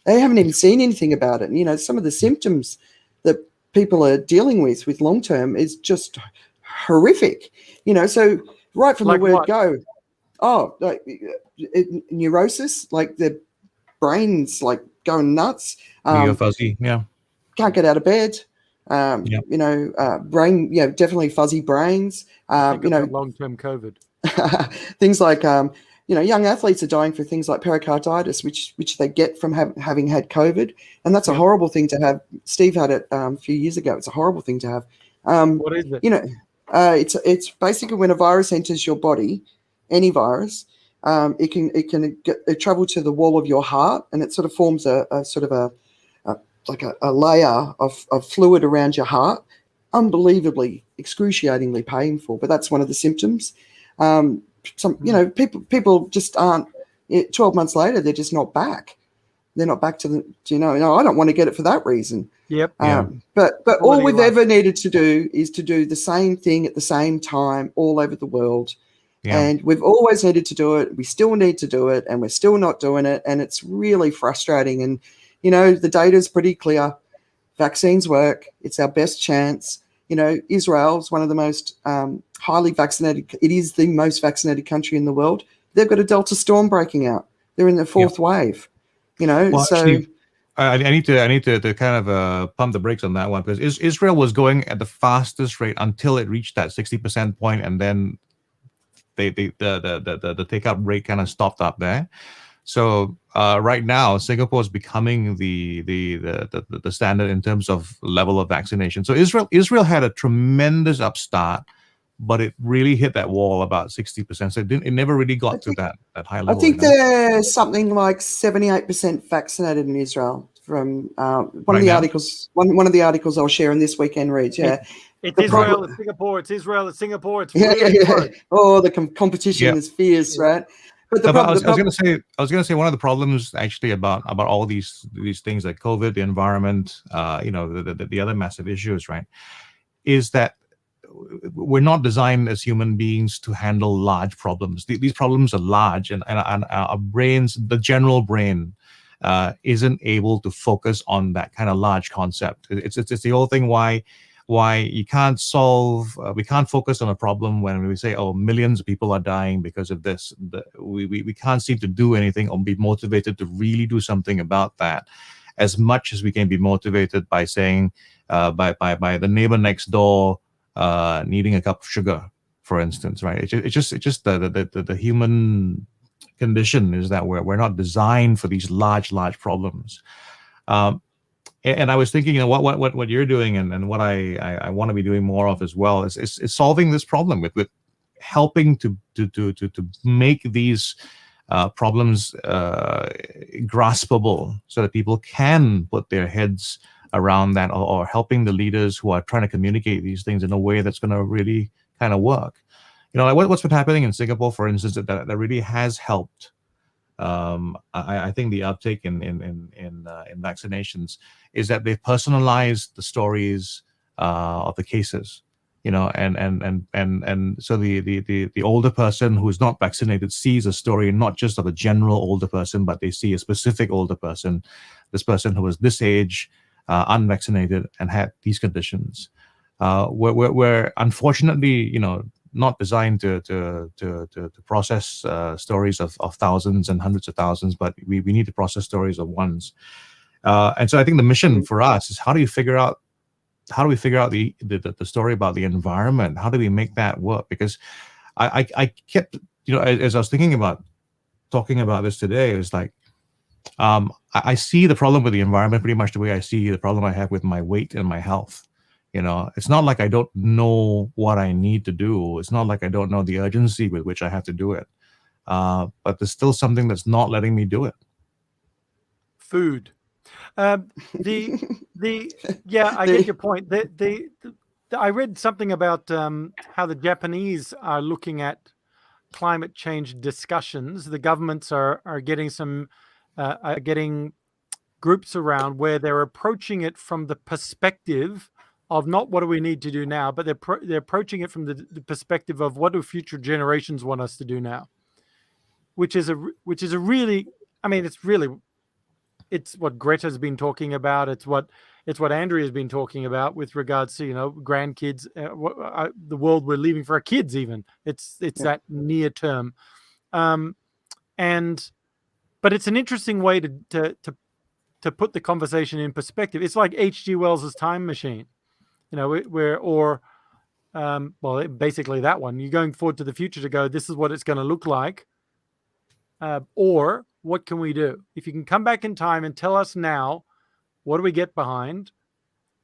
They haven't even seen anything about it. Some of the symptoms that people are dealing with long-term is just horrific. So right from Like the word what? go, neurosis, like the brain's like going nuts. Fuzzy, Can't get out of bed. Brain, definitely fuzzy brains. Long-term COVID. Things like, young athletes are dying for things like pericarditis, which they get from having had COVID, and that's a horrible thing to have. Steve had it a few years ago. It's a horrible thing to have. What is it? It's basically when a virus enters your body, any virus, it can travel to the wall of your heart, and it sort of forms a layer of fluid around your heart, unbelievably, excruciatingly painful. But that's one of the symptoms. People just aren't. 12 months later, they're just not back. They're not back to the. I don't want to get it for that reason. Yep. But all we've ever needed to do is to do the same thing at the same time all over the world. Yeah. And we've always needed to do it. We still need to do it, and we're still not doing it. And it's really frustrating. And the data is pretty clear. Vaccines work. It's our best chance. Israel is one of the most highly vaccinated. It is the most vaccinated country in the world. They've got a Delta storm breaking out. They're in the fourth wave. Actually, I need to kind of pump the brakes on that one, because Israel was going at the fastest rate until it reached that 60% point, and then the take-up rate kind of stopped up there. So right now, Singapore is becoming the standard in terms of level of vaccination. So Israel had a tremendous upstart, but it really hit that wall about 60%. So it never really got to that high level. I think there's something like 78% vaccinated in Israel from one of the articles. One of the articles I'll share in this weekend reads. Yeah. It's Israel, it's Singapore, it's Israel, it's Singapore. It's Oh, the competition is fierce, right? But I was going to say one of the problems actually about all these things like COVID, the environment, the other massive issues, right, is that we're not designed as human beings to handle large problems. These problems are large, and our brains, the general brain, isn't able to focus on that kind of large concept. It's the whole thing why you can't solve, we can't focus on a problem when we say, oh, millions of people are dying because of this. We can't seem to do anything or be motivated to really do something about that, as much as we can be motivated by saying, by the neighbor next door needing a cup of sugar, for instance, right? It's just the human condition is that we're not designed for these large problems. And I was thinking, what you're doing and what I want to be doing more of as well is solving this problem with helping to make these problems graspable, so that people can put their heads around that, or helping the leaders who are trying to communicate these things in a way that's going to really kind of work. Like what's been happening in Singapore, for instance, that really has helped. I think the uptake in vaccinations is that they've personalized the stories of the cases, and so the older person who is not vaccinated sees a story not just of a general older person, but they see a specific older person, this person who was this age, unvaccinated, and had these conditions. We're unfortunately, not designed to process stories of thousands and hundreds of thousands, but we need to process stories of ones. And so I think the mission for us is how do we figure out the story about the environment? How do we make that work? Because I kept, as I was thinking about talking about this today, it was like, I see the problem with the environment pretty much the way I see the problem I have with my weight and my health. It's not like I don't know what I need to do. It's not like I don't know the urgency with which I have to do it. But there's still something that's not letting me do it. Food. Yeah, I get your point. I read something about how the Japanese are looking at climate change discussions. The governments are getting getting groups around where they're approaching it from the perspective of not what do we need to do now, but they're approaching it from the perspective of what do future generations want us to do now, which is a really, I mean, it's what Greta's been talking about. It's what Andrea's been talking about with regards to grandkids, the world we're leaving for our kids. Even it's that near term, but it's an interesting way to put the conversation in perspective. It's like H.G. Wells's Time Machine, basically that one. You're going forward to the future to go, this is what it's going to look like, or what can we do? If you can come back in time and tell us now, what do we get behind?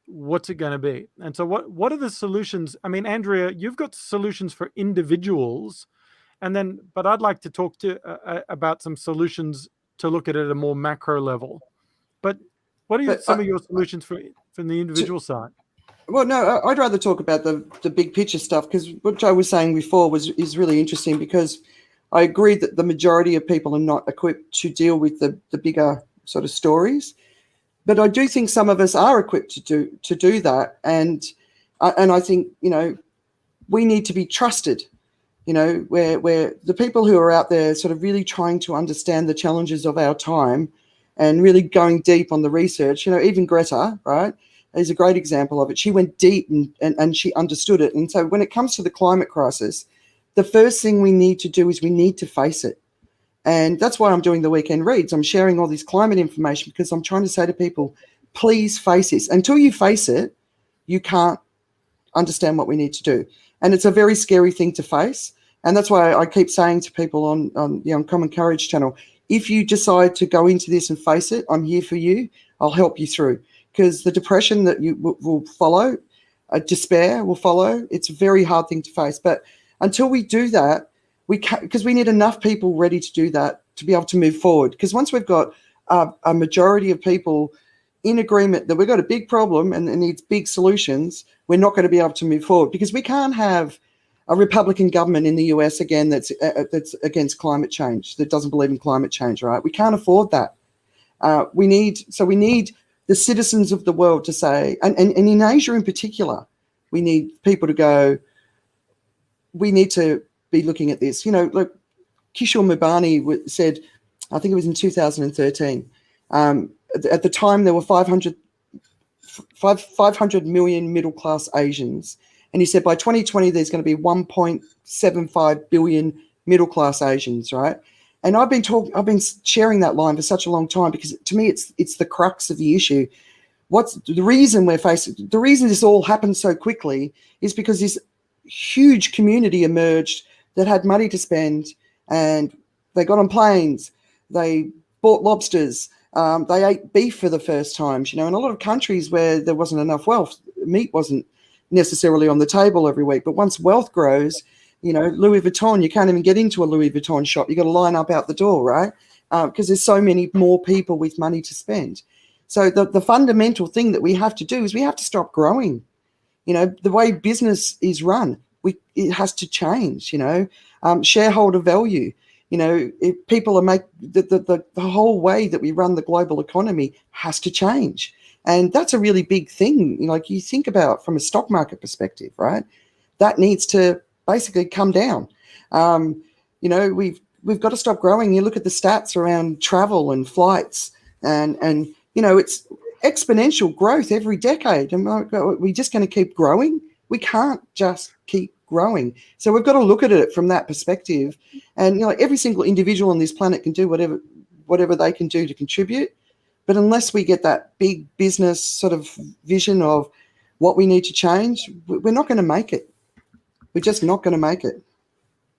What's it going to be? And so what are the solutions? I mean, Andrea, you've got solutions for individuals, but I'd like to talk about some solutions to look at it at a more macro level. But what are some of your solutions from the individual side? Well, no, I'd rather talk about the big picture stuff, because what Joe was saying before is really interesting, because I agree that the majority of people are not equipped to deal with the bigger sort of stories, but I do think some of us are equipped to do that, and I think we need to be trusted. Where the people who are out there sort of really trying to understand the challenges of our time and really going deep on the research. Even Greta, right, is a great example of it. She went deep and she understood it. And so when it comes to the climate crisis, the first thing we need to do is we need to face it. And that's why I'm doing the weekend reads. I'm sharing all this climate information because I'm trying to say to people, please face this. Until you face it, you can't understand what we need to do. And it's a very scary thing to face. And that's why I keep saying to people on the Uncommon Courage channel, if you decide to go into this and face it, I'm here for you. I'll help you through. Because the depression that you will follow, despair will follow. It's a very hard thing to face. But until we do that, because we need enough people ready to do that to be able to move forward. Because once we've got a majority of people in agreement that we've got a big problem and it needs big solutions, we're not going to be able to move forward, because we can't have a Republican government in the US again that's against climate change, that doesn't believe in climate change, right? We can't afford that. We need the citizens of the world to say, and in Asia in particular, we need people to go, we need to be looking at this. Look, Kishore Mubani said, I think it was in 2013, at the time there were 500 million middle-class Asians. And he said by 2020, there's going to be 1.75 billion middle-class Asians, right? And I've been sharing that line for such a long time, because to me, it's the crux of the issue. What's the reason the reason this all happened so quickly is because this huge community emerged that had money to spend, and they got on planes, they bought lobsters, they ate beef for the first time. In a lot of countries where there wasn't enough wealth, meat wasn't necessarily on the table every week. But once wealth grows, Louis Vuitton, you can't even get into a Louis Vuitton shop. You got to line up out the door, right? Because there's so many more people with money to spend. So the fundamental thing that we have to do is we have to stop growing. The way business is run, it has to change. Shareholder value. If people are the whole way that we run the global economy has to change. And that's a really big thing. Like you think about from a stock market perspective, right? That needs to basically come down. We've got to stop growing. You look at the stats around travel and flights, and it's exponential growth every decade. And we're just going to keep growing. We can't just keep growing. So we've got to look at it from that perspective. And every single individual on this planet can do whatever they can do to contribute. But unless we get that big business sort of vision of what we need to change, we're not going to make it. We're just not going to make it.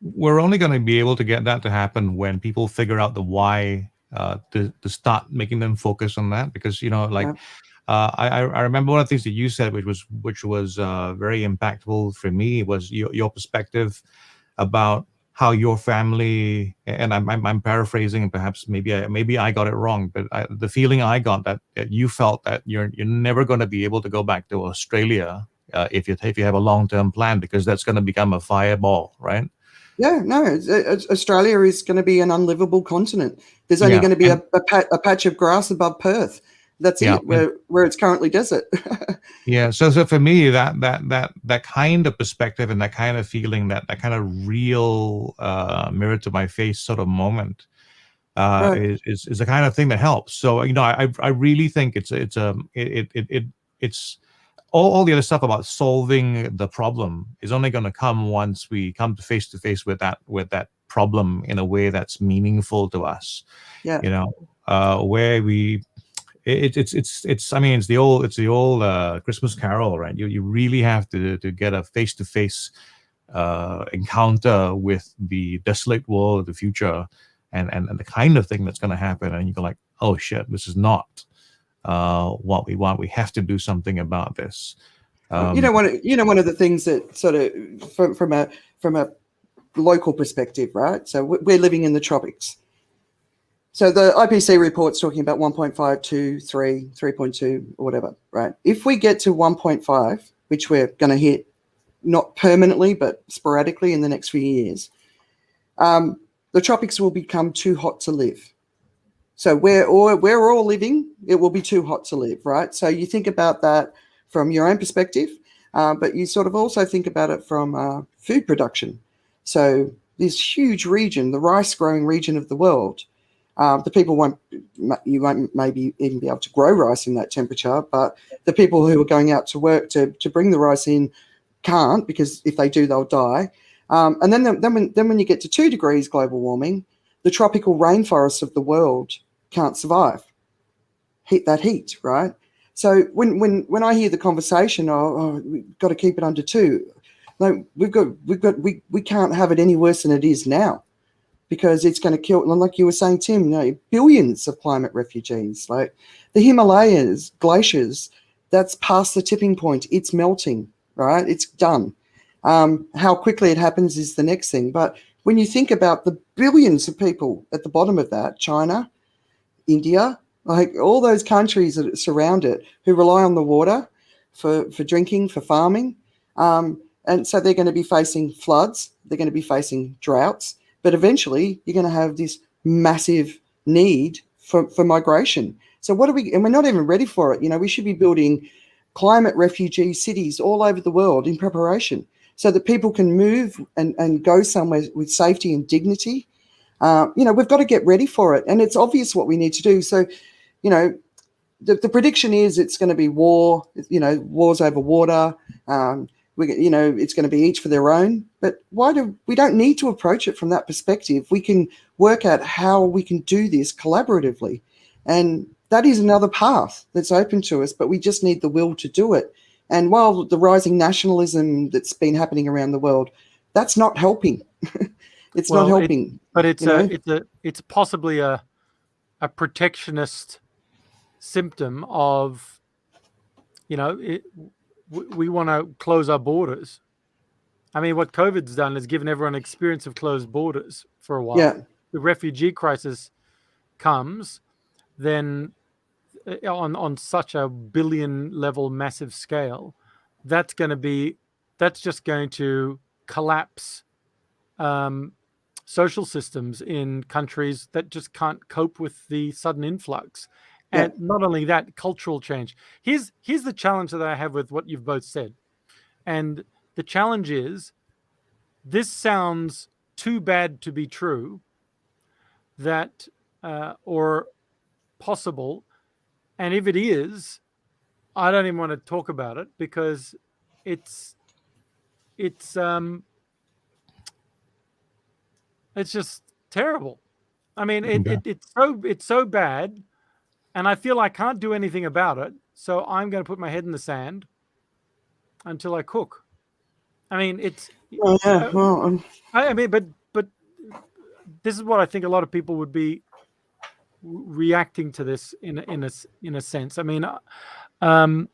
We're only going to be able to get that to happen when people figure out the why, to start making them focus on that. Because, I remember one of the things that you said, which was very impactful for me, was your perspective about how your family, and I'm paraphrasing, and perhaps maybe I got it wrong, but the feeling I got that you felt that you're never going to be able to go back to Australia if you have a long-term plan, because that's going to become a fireball, right? Yeah, no, Australia is going to be an unlivable continent. There's only going to be a patch of grass above Perth. That's it, where it's currently desert. Yeah. So for me, that kind of perspective and that kind of feeling, that kind of real mirror to my face sort of moment right. is the kind of thing that helps. So I really think it's all the other stuff about solving the problem is only going to come once we come face to face with that problem in a way that's meaningful to us. Yeah. Where we. It's I mean it's the old Christmas Carol, right? You really have to get a face-to-face encounter with the desolate world of the future and the kind of thing that's going to happen, and you go like, oh shit, this is not what we want. We have to do something about this. One of the things that sort of from a local perspective, right? So we're living in the tropics. So the IPCC report's talking about 1.5, 2, 3, 3.2, or whatever, right? If we get to 1.5, which we're going to hit not permanently but sporadically in the next few years, the tropics will become too hot to live. So where we're all living, it will be too hot to live, right? So you think about that from your own perspective, but you sort of also think about it from food production. So this huge region, the rice growing region of the world, the people won't maybe even be able to grow rice in that temperature, but the people who are going out to work to bring the rice in can't, because if they do, they'll die. And then when you get to 2 degrees global warming, the tropical rainforests of the world can't survive that heat, right? So when I hear the conversation, we've got to keep it under 2, like we can't have it any worse than it is now, because it's going to kill, like you were saying, Tim, billions of climate refugees. Like the Himalayas, glaciers, that's past the tipping point. It's melting, right? It's done. How quickly it happens is the next thing. But when you think about the billions of people at the bottom of that, China, India, like all those countries that surround it, who rely on the water for drinking, for farming, and so they're going to be facing floods, they're going to be facing droughts, but eventually you're going to have this massive need for migration. So and we're not even ready for it. We should be building climate refugee cities all over the world in preparation, so that people can move and go somewhere with safety and dignity. We've got to get ready for it, and it's obvious what we need to do. So, the prediction is it's going to be war, wars over water. It's going to be each for their own. But we don't need to approach it from that perspective. We can work out how we can do this collaboratively. And that is another path that's open to us, but we just need the will to do it. And while the rising nationalism that's been happening around the world, that's not helping. It's not helping. But it's possibly a protectionist symptom of, we want to close our borders. I mean, what COVID's done is given everyone an experience of closed borders for a while. Yeah. The refugee crisis comes, then on such a billion level massive scale, that's just going to collapse social systems in countries that just can't cope with the sudden influx. And not only that, cultural change. Here's the challenge that I have with what you've both said. And the challenge is, this sounds too bad to be true, that or possible. And if it is, I don't even want to talk about it, because it's just terrible. I mean, it's so bad. And I feel I can't do anything about it, so I'm going to put my head in the sand until I cook. I mean, it's. Oh, yeah. I mean, but this is what I think a lot of people would be reacting to this in a sense. I mean, and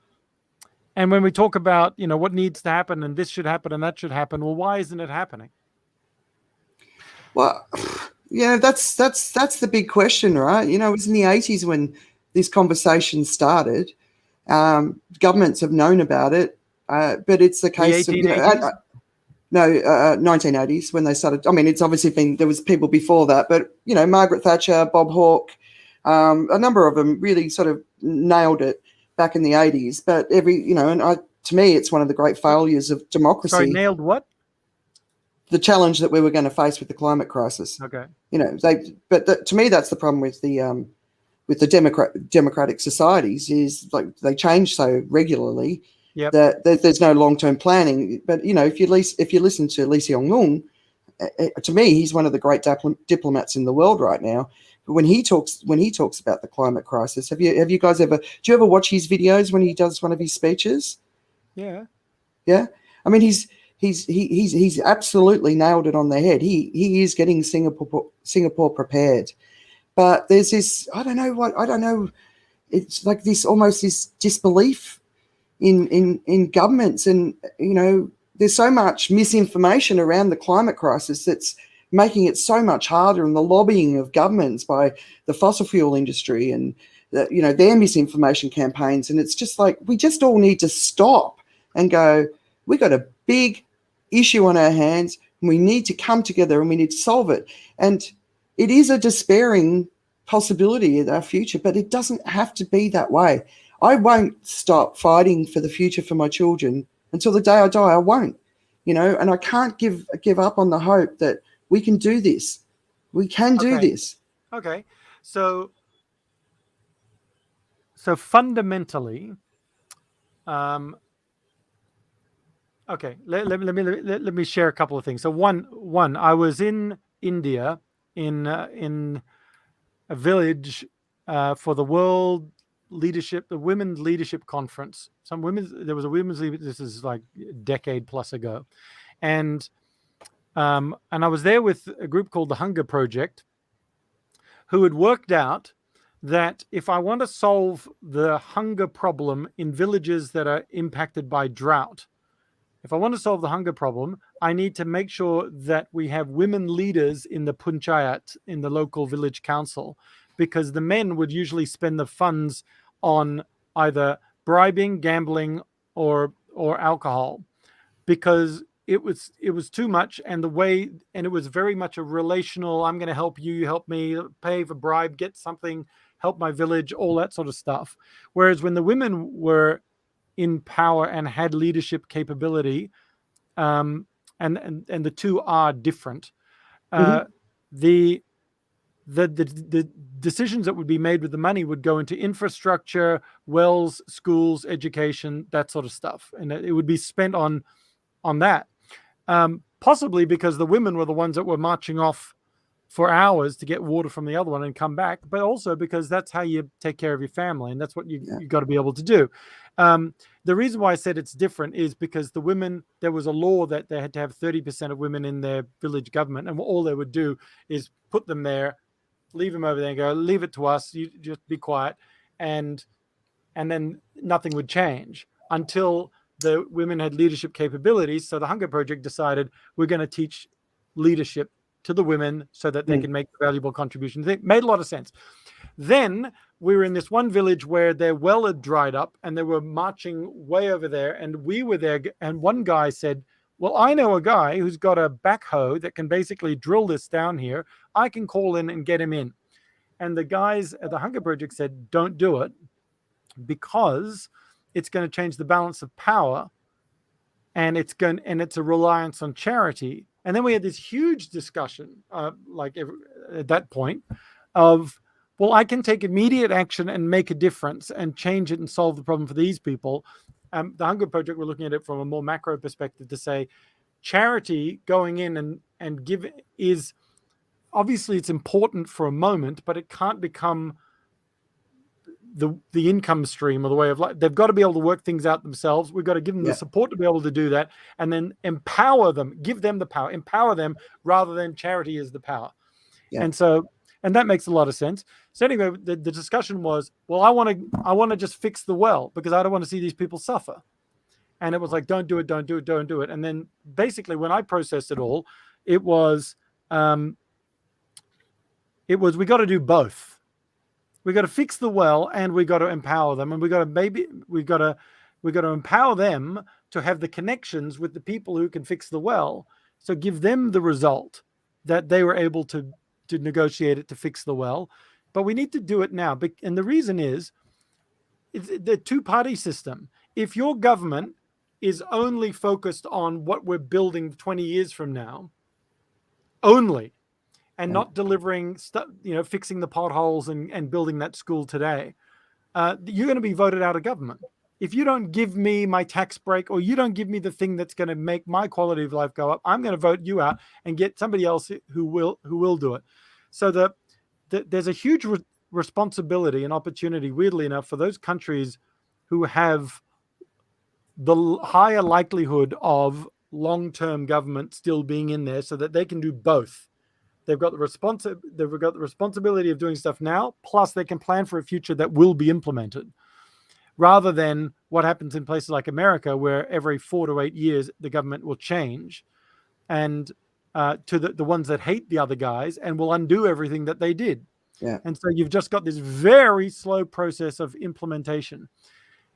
when we talk about what needs to happen and this should happen and that should happen, well, why isn't it happening? Well, yeah, that's the big question, right? You know, it was in the 80s when this conversation started. Governments have known about it, but it's the case of, 1880s? No, 1980s when they started. I mean, it's obviously been, there was people before that, but, you know, Margaret Thatcher, Bob Hawke, a number of them really sort of nailed it back in the 80s. But to me, it's one of the great failures of democracy. Sorry, nailed what? The challenge that we were going to face with the climate crisis. Okay. You know, to me, that's the problem with the democratic societies, is like they change so regularly. Yep. That there's no long-term planning. But, you know, if you listen to Lee Hsien Loong, to me, he's one of the great diplomats in the world right now. But when he talks about the climate crisis, have you guys do you ever watch his videos when he does one of his speeches? Yeah. Yeah. I mean, he's absolutely nailed it on the head. He is getting Singapore prepared. But there's this, I don't know. It's like this disbelief in governments, and, you know, there's so much misinformation around the climate crisis that's making it so much harder, and the lobbying of governments by the fossil fuel industry and their misinformation campaigns. And it's just like, we just all need to stop and go, we got a big issue on our hands, and we need to come together and we need to solve it. And it is a despairing possibility in our future, but it doesn't have to be that way. I won't stop fighting for the future for my children until the day I die. I won't, you know, and I can't give up on the hope that we can do this. We can do this. Okay. So fundamentally, okay, let me share a couple of things. So one, I was in India in a village for the Women's Leadership Conference. There was a women's leadership. This is like a decade plus ago, and I was there with a group called the Hunger Project, who had worked out that if I want to solve the hunger problem in villages that are impacted by drought, if I want to solve the hunger problem, I need to make sure that we have women leaders in the panchayat, in the local village council, because the men would usually spend the funds on either bribing, gambling, or alcohol, because it was too much, and it was very much a relational, I'm going to help you, you help me, pay for bribe, get something, help my village, all that sort of stuff. Whereas when the women were in power and had leadership capability, and the two are different. The decisions that would be made with the money would go into infrastructure, wells, schools, education, that sort of stuff, and it would be spent on that. Possibly because the women were the ones that were marching off for hours to get water from the other one and come back, but also because that's how you take care of your family, and that's what you got to be able to do. The reason why I said it's different is because the women, there was a law that they had to have 30% of women in their village government, and all they would do is put them there, leave them over there and go, leave it to us, you just be quiet, and then nothing would change until the women had leadership capabilities. So the Hunger Project decided, we're going to teach leadership to the women so that they can make valuable contributions. It made a lot of sense. Then we were in this one village where their well had dried up, and they were marching way over there, and we were there, and one guy said, well, I know a guy who's got a backhoe that can basically drill this down here. I can call in and get him in. And the guys at the Hunger Project said, don't do it, because it's going to change the balance of power, and it's a reliance on charity. And then we had this huge discussion, at that point, of, well, I can take immediate action and make a difference and change it and solve the problem for these people. The Hunger Project, we're looking at it from a more macro perspective to say, charity going in and give is, obviously it's important for a moment, but it can't become the income stream or the way of life. They've got to be able to work things out themselves. We've got to give them the support to be able to do that, and then empower them, give them the power, empower them, rather than charity is the power. And that makes a lot of sense. So anyway, the discussion was, well, I want to just fix the well, because I don't want to see these people suffer. And it was like, don't do it. And then basically when I processed it all, it was, it was, we got to do both. We got to fix the well, and we got to empower them, and we got to empower them to have the connections with the people who can fix the well. So give them the result that they were able to negotiate it to fix the well. But we need to do it now. And the reason is the two-party system. If your government is only focused on what we're building 20 years from now, only, and not delivering stuff, fixing the potholes and building that school today, you're going to be voted out of government. If you don't give me my tax break, or you don't give me the thing that's going to make my quality of life go up, I'm going to vote you out and get somebody else who will do it. So there's a huge responsibility and opportunity, weirdly enough, for those countries who have the higher likelihood of long-term government still being in there, so that they can do both. They've got the responsibility of doing stuff now, plus they can plan for a future that will be implemented, rather than what happens in places like America, where every 4 to 8 years the government will change, and to the ones that hate the other guys and will undo everything that they did. Yeah. And so you've just got this very slow process of implementation.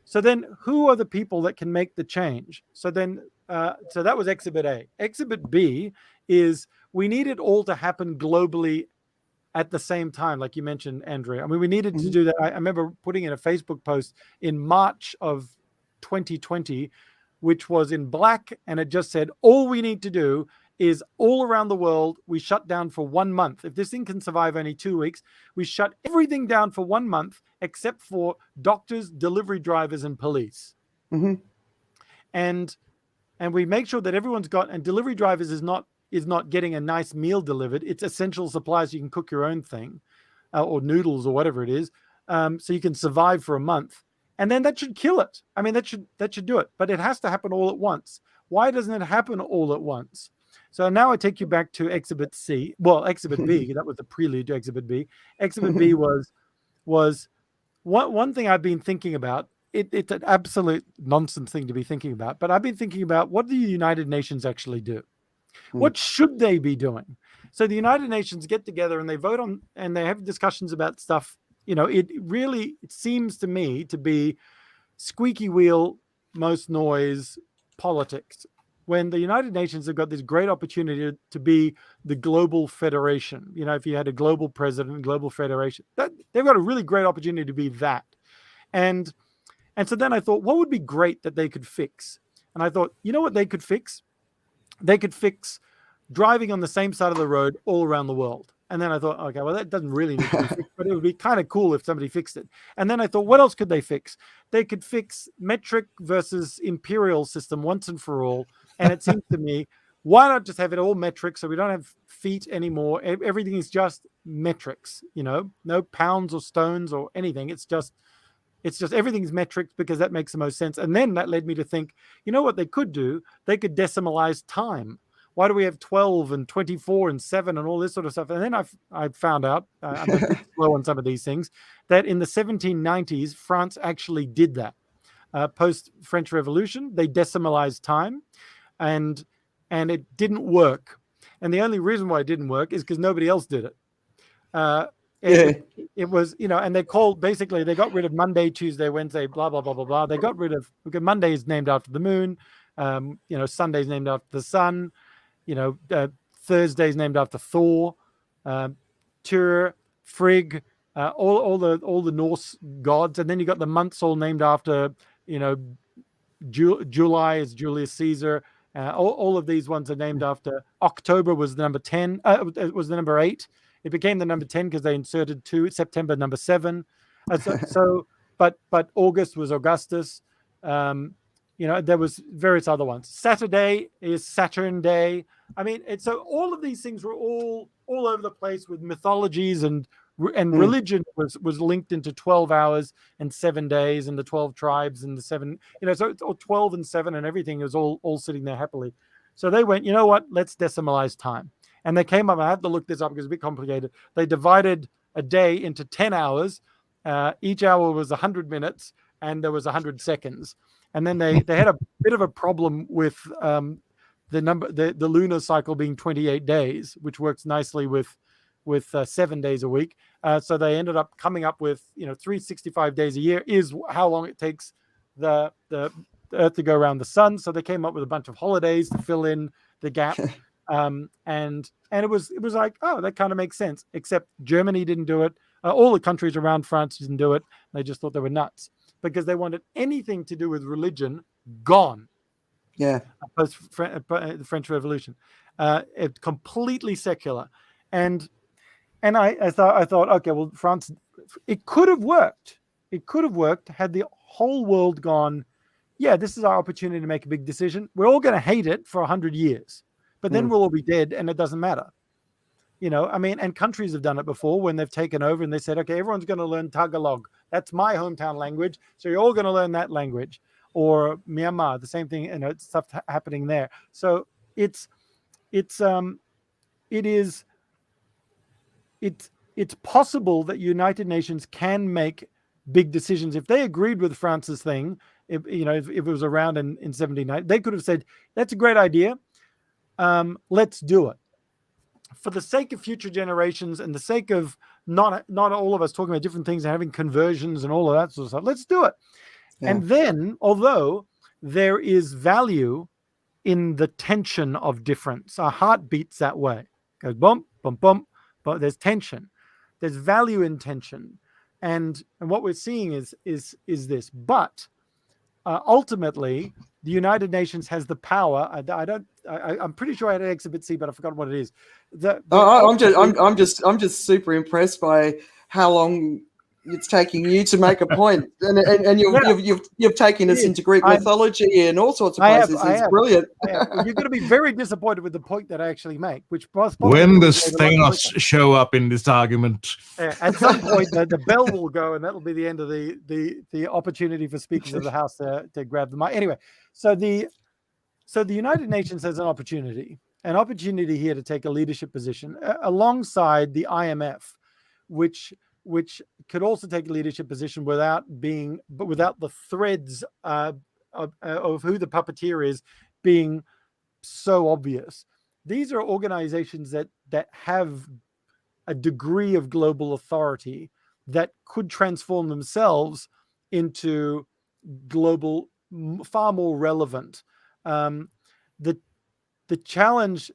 So then, who are the people that can make the change? So then, so that was Exhibit A. Exhibit B is, we need it all to happen globally at the same time, like you mentioned, Andrea. I mean, we needed to do that. I remember putting in a Facebook post in March of 2020, which was in black, and it just said, all we need to do is, all around the world, we shut down for 1 month. If this thing can survive only 2 weeks, we shut everything down for 1 month, except for doctors, delivery drivers, and police. Mm-hmm. And we make sure that everyone's got, and delivery drivers is not getting a nice meal delivered. It's essential supplies. You can cook your own thing, or noodles or whatever it is. So you can survive for a month, and then that should kill it. I mean, that should do it, but it has to happen all at once. Why doesn't it happen all at once? So now I take you back to Exhibit C. Well, Exhibit B, that was the prelude to Exhibit B. Exhibit B was one thing I've been thinking about. It's an absolute nonsense thing to be thinking about, but I've been thinking about, what do the United Nations actually do? What should they be doing? So the United Nations get together and they vote on, and they have discussions about stuff. It seems to me to be squeaky wheel, most noise politics, when the United Nations have got this great opportunity to be the global federation. If you had a global president, global federation, they've got a really great opportunity to be that. And so then I thought, what would be great that they could fix? And I thought, you know what they could fix? They could fix driving on the same side of the road all around the world. And then I thought, okay, well, that doesn't really need to be fixed, but it would be kind of cool if somebody fixed it. And then I thought, what else could they fix? They could fix metric versus imperial system once and for all. And it seems to me, why not just have it all metric, so we don't have feet anymore? Everything is just metrics, no pounds or stones or anything. It's just everything's metrics, because that makes the most sense. And then that led me to think, what they could do? They could decimalize time. Why do we have 12 and 24 and 7 and all this sort of stuff? And then I found out, I'm a bit slow on some of these things, that in the 1790s, France actually did that. Post-French Revolution, they decimalized time, and it didn't work. And the only reason why it didn't work is because nobody else did it. It was, and they got rid of Monday, Tuesday, Wednesday, blah, blah, blah, blah, blah. They got rid of, Monday is named after the moon. Sunday's named after the sun. Thursday's named after Thor, Tyr, Frigg, all the Norse gods. And then you got the months all named after, July is Julius Caesar. All of these ones are named after. October was the number 10. It was the number 8. It became the number 10 because they inserted 2. September, number 7. But August was Augustus. There was various other ones. Saturday is Saturn Day. I mean, so all of these things were all over the place with mythologies, and religion was linked into 12 hours and 7 days, and the 12 tribes and the 7. So it's all 12 and 7, and everything was all sitting there happily. So they went, you know what? Let's decimalize time. And they came up. I had to look this up because it's a bit complicated. They divided a day into 10 hours. Each hour was 100 minutes, and there was 100 seconds. And then they had a bit of a problem with the lunar cycle being 28 days, which works nicely with 7 days a week. So they ended up coming up with 365 days a year is how long it takes the Earth to go around the sun. So they came up with a bunch of holidays to fill in the gap. And it was like, oh, that kind of makes sense. Except Germany didn't do it. All the countries around France didn't do it. They just thought they were nuts because they wanted anything to do with religion gone. Yeah. Post the French Revolution, it completely secular, and I thought, okay, well, France, it could have worked. It could have worked had the whole world gone, yeah, this is our opportunity to make a big decision. We're all going to hate it for 100 years, but then we'll all be dead, and it doesn't matter. I mean, and countries have done it before when they've taken over and they said, okay, everyone's going to learn Tagalog. That's my hometown language, so you're all going to learn that language. Or Myanmar, the same thing, stuff happening there. So it's possible that United Nations can make big decisions. If they agreed with France's thing, if it was around in 1790, they could have said, that's a great idea. Let's do it. For the sake of future generations and the sake of not all of us talking about different things and having conversions and all of that sort of stuff, let's do it. Yeah. And then, although there is value in the tension of difference, our heart beats that way. It goes bump, bump, bump, but there's tension. There's value in tension. And what we're seeing is this. But ultimately, the United Nations has the power. I'm pretty sure I had Exhibit C, but I forgot what it is. I'm just super impressed by how long it's taking you to make a point, and you've taken us into Greek mythology and all sorts of places. It's brilliant. Well, you're going to be very disappointed with the point that I actually make. When does Thanos show up in this argument? At some point, the bell will go, and that will be the end of the opportunity for speakers of the House to grab the mic. Anyway, so the United Nations has an opportunity here to take a leadership position alongside the IMF, which could also take a leadership position without the threads of who the puppeteer is being so obvious. These are organizations that have a degree of global authority that could transform themselves into global, far more relevant. The challenge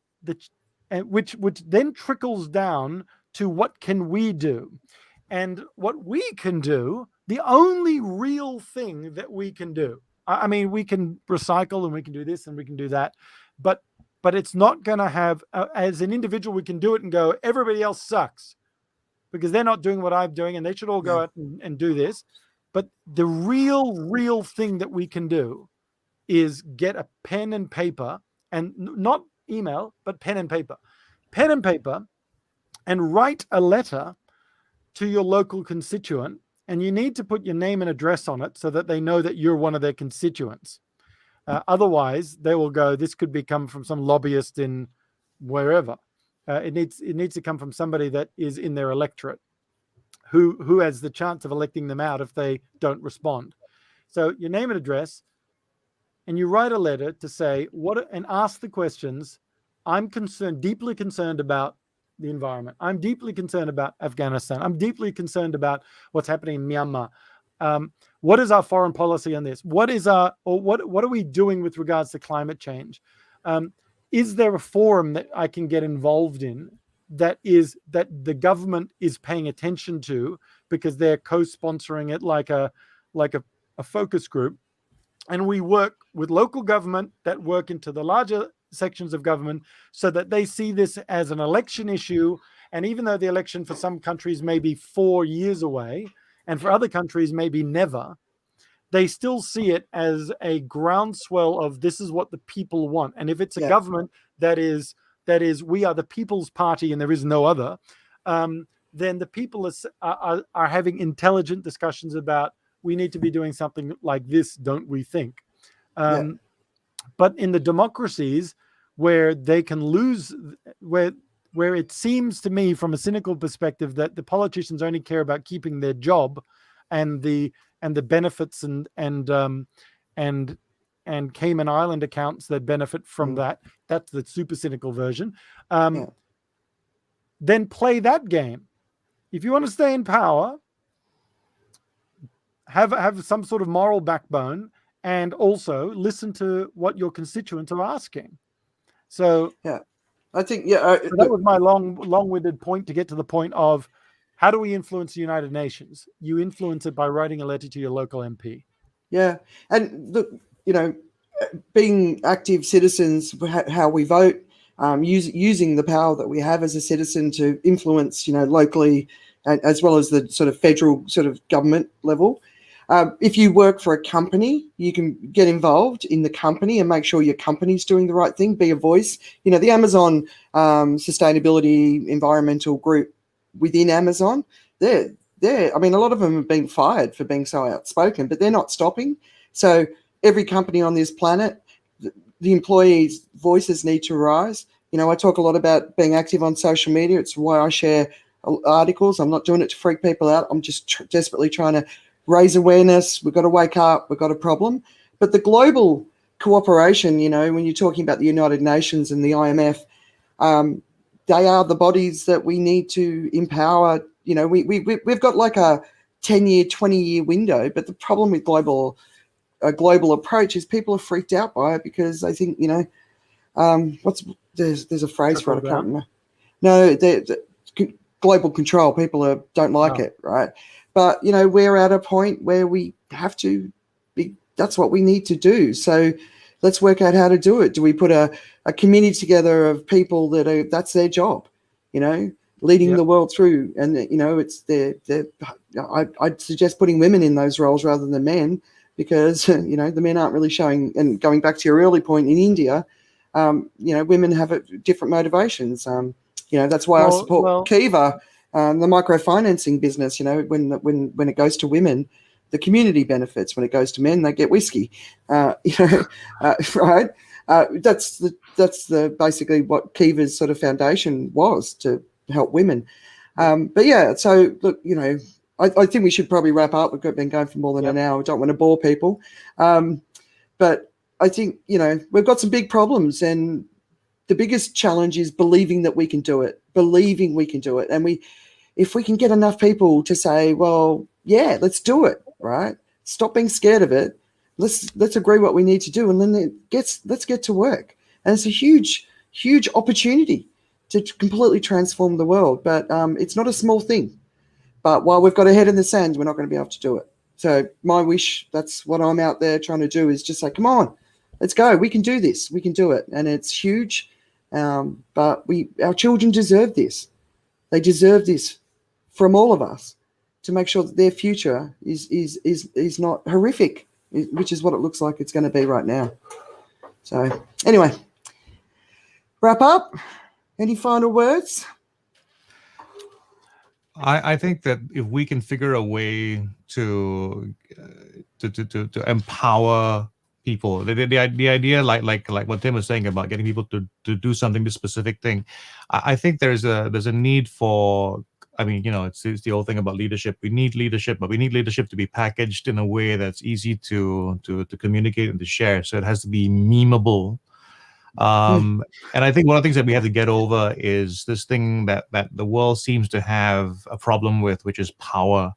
which then trickles down to what can we do. And what we can do, the only real thing that we can do, I mean, we can recycle and we can do this and we can do that, but it's not going to have, as an individual, we can do it and go, everybody else sucks because they're not doing what I'm doing and they should all go out and do this. But the real thing that we can do is get a pen and paper, and not email, but pen and paper, and write a letter to your local constituent, and you need to put your name and address on it so that they know that you're one of their constituents. Otherwise, they will go, this could become from some lobbyist in wherever. It needs to come from somebody that is in their electorate, who has the chance of electing them out if they don't respond. So your name and address, and you write a letter to say and ask the questions. I'm deeply concerned about the environment. I'm deeply concerned about Afghanistan. I'm deeply concerned about what's happening in Myanmar. What is our foreign policy on this? What are we doing with regards to climate change? Is there a forum that I can get involved in that the government is paying attention to because they're co-sponsoring it like a focus group? And we work with local government that work into the larger sections of government so that they see this as an election issue. And even though the election for some countries may be 4 years away, and for other countries maybe never, they still see it as a groundswell of this is what the people want. And if it's a government that is we are the People's Party and there is no other, then the people are having intelligent discussions about we need to be doing something like this, don't we think? But in the democracies where they can lose, where it seems to me from a cynical perspective that the politicians only care about keeping their job and the benefits and and Cayman Island accounts that benefit from that. That's the super cynical version. Then play that game. If you want to stay in power, have some sort of moral backbone, and also listen to what your constituents are asking. So I think so that was my long-winded point to get to the point of how do we influence the United Nations? You influence it by writing a letter to your local MP. Yeah, and look, being active citizens, how we vote, using the power that we have as a citizen to influence, locally, as well as the sort of federal sort of government level. If you work for a company, you can get involved in the company and make sure your company's doing the right thing. Be a voice. The Amazon sustainability environmental group within Amazon, I mean, a lot of them have been fired for being so outspoken, but they're not stopping. So every company on this planet, the employees' voices need to rise. I talk a lot about being active on social media. It's why I share articles. I'm not doing it to freak people out. I'm just desperately trying to raise awareness. We've got to wake up. We've got a problem. But the global cooperation, when you're talking about the United Nations and the IMF, they are the bodies that we need to empower. We've got like a 10-year, 20-year window. But the problem with a global approach is people are freaked out by it because they think, there's a phrase for it. I can't remember. No, global control. People don't like it, right? But, we're at a point where we have to be, that's what we need to do. So let's work out how to do it. Do we put a community together of people that's their job, leading the world through? And, it's I'd suggest putting women in those roles rather than men because, the men aren't really showing. And going back to your early point in India, women have different motivations. That's why I support Kiva. The microfinancing business, when it goes to women, the community benefits. When it goes to men, they get whiskey, right? That's the basically what Kiva's sort of foundation was, to help women. But yeah, so look, I think we should probably wrap up. We've been going for more than an hour. We don't want to bore people, but I think we've got some big problems, and the biggest challenge is believing that we can do it. And if we can get enough people to say, well, yeah, let's do it, right? Stop being scared of it. Let's agree what we need to do, and then let's get to work. And it's a huge, huge opportunity to completely transform the world. But it's not a small thing. But while we've got a head in the sand, we're not going to be able to do it. So my wish, that's what I'm out there trying to do, is just say, come on, let's go. We can do this. We can do it. And it's huge. But our children deserve this. They deserve this from all of us, to make sure that their future is not horrific, which is what it looks like it's going to be right now. So anyway, wrap up. Any final words? I think that if we can figure a way to empower people, the idea, like what Tim was saying about getting people to do something, this specific thing, I think there's a need for. I mean, it's the old thing about leadership. We need leadership, but we need leadership to be packaged in a way that's easy to communicate and to share. So it has to be memeable. And I think one of the things that we have to get over is this thing that the world seems to have a problem with, which is power.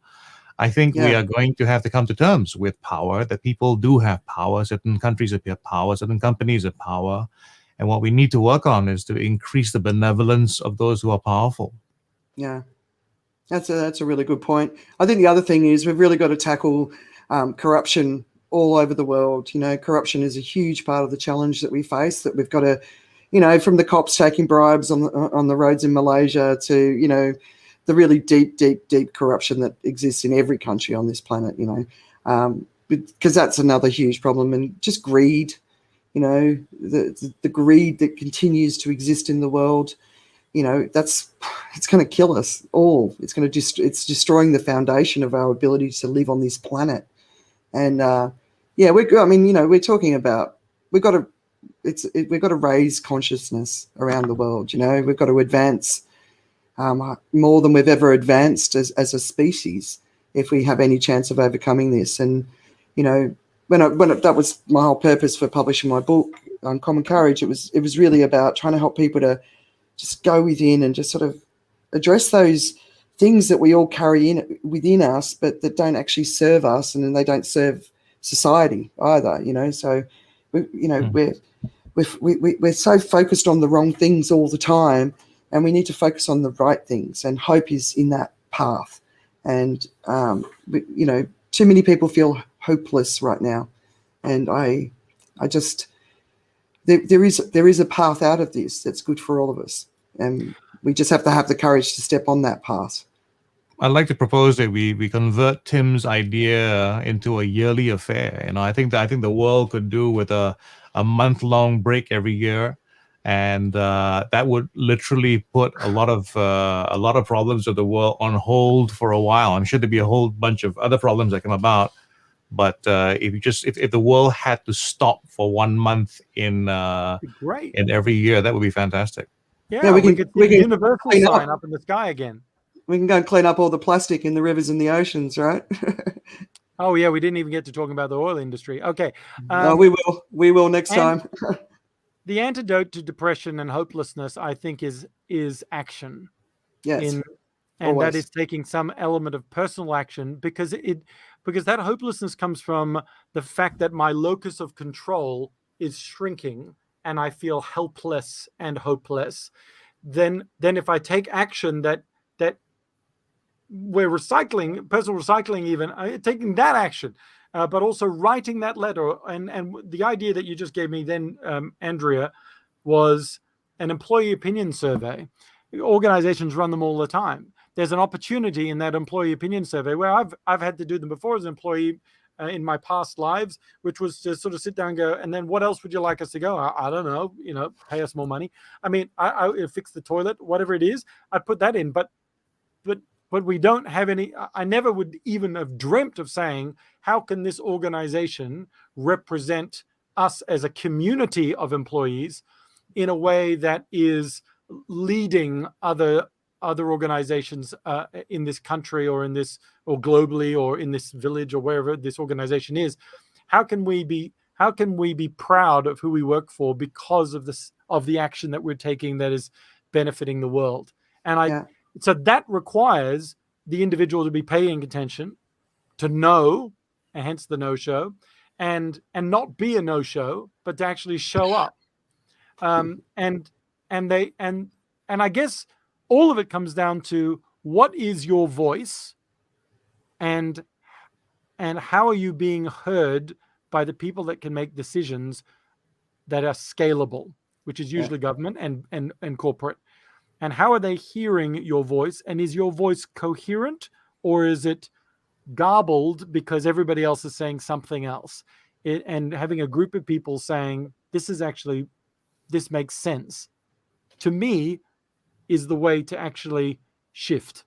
I think we are going to have to come to terms with power, that people do have power. Certain countries have power, certain companies have power. And what we need to work on is to increase the benevolence of those who are powerful. Yeah. That's a really good point. I think the other thing is we've really got to tackle corruption all over the world. Corruption is a huge part of the challenge that we face, that we've got to, from the cops taking bribes on the roads in Malaysia to, the really deep, deep, deep corruption that exists in every country on this planet, because that's another huge problem. And just greed, the greed that continues to exist in the world. It's going to kill us all. It's destroying the foundation of our ability to live on this planet. And we're talking about we've got to raise consciousness around the world. We've got to advance more than we've ever advanced as a species if we have any chance of overcoming this. And that was my whole purpose for publishing my book, Uncommon Courage. It was really about trying to help people to just go within and just sort of address those things that we all carry within us, but that don't actually serve us, and then they don't serve society either. So we're so focused on the wrong things all the time, and we need to focus on the right things. And hope is in that path. And too many people feel hopeless right now, and I just there is a path out of this that's good for all of us, and we just have to have the courage to step on that path. I'd like to propose that we convert Tim's idea into a yearly affair. I think the world could do with a month-long break every year, and that would literally put a lot of problems of the world on hold for a while. I'm sure there'd be a whole bunch of other problems that come about, but if the world had to stop for 1 month in every year, that would be fantastic. Yeah, we could see a universal sign up in the sky again. We can go and clean up all the plastic in the rivers and the oceans, right? Oh yeah, we didn't even get to talking about the oil industry. Okay, we will next time. The antidote to depression and hopelessness, I think, is action. Yes, and that is taking some element of personal action, because that hopelessness comes from the fact that my locus of control is shrinking, and I feel helpless and hopeless. Then if I take action that we're recycling, personal recycling, even taking that action, but also writing that letter. And the idea that you just gave me then, Andrea, was an employee opinion survey. Organizations run them all the time. There's an opportunity in that employee opinion survey where I've had to do them before as an employee in my past lives, which was to sort of sit down and go, and then what else would you like us to go? I don't know, pay us more money. I mean, I fix the toilet, whatever it is, I'd put that in, but we don't have any. I never would even have dreamt of saying, how can this organization represent us as a community of employees in a way that is leading other organizations in this country or globally or in this village or wherever this organization is? How can we be proud of who we work for because of the action that we're taking that is benefiting the world? And so that requires the individual to be paying attention, to know, and hence the no-show, and not be a no-show, but to actually show up. And I guess all of it comes down to, what is your voice, and how are you being heard by the people that can make decisions that are scalable, which is usually government and corporate. And how are they hearing your voice? And is your voice coherent, or is it garbled because everybody else is saying something else? And having a group of people saying, this makes sense, to me, is the way to actually shift.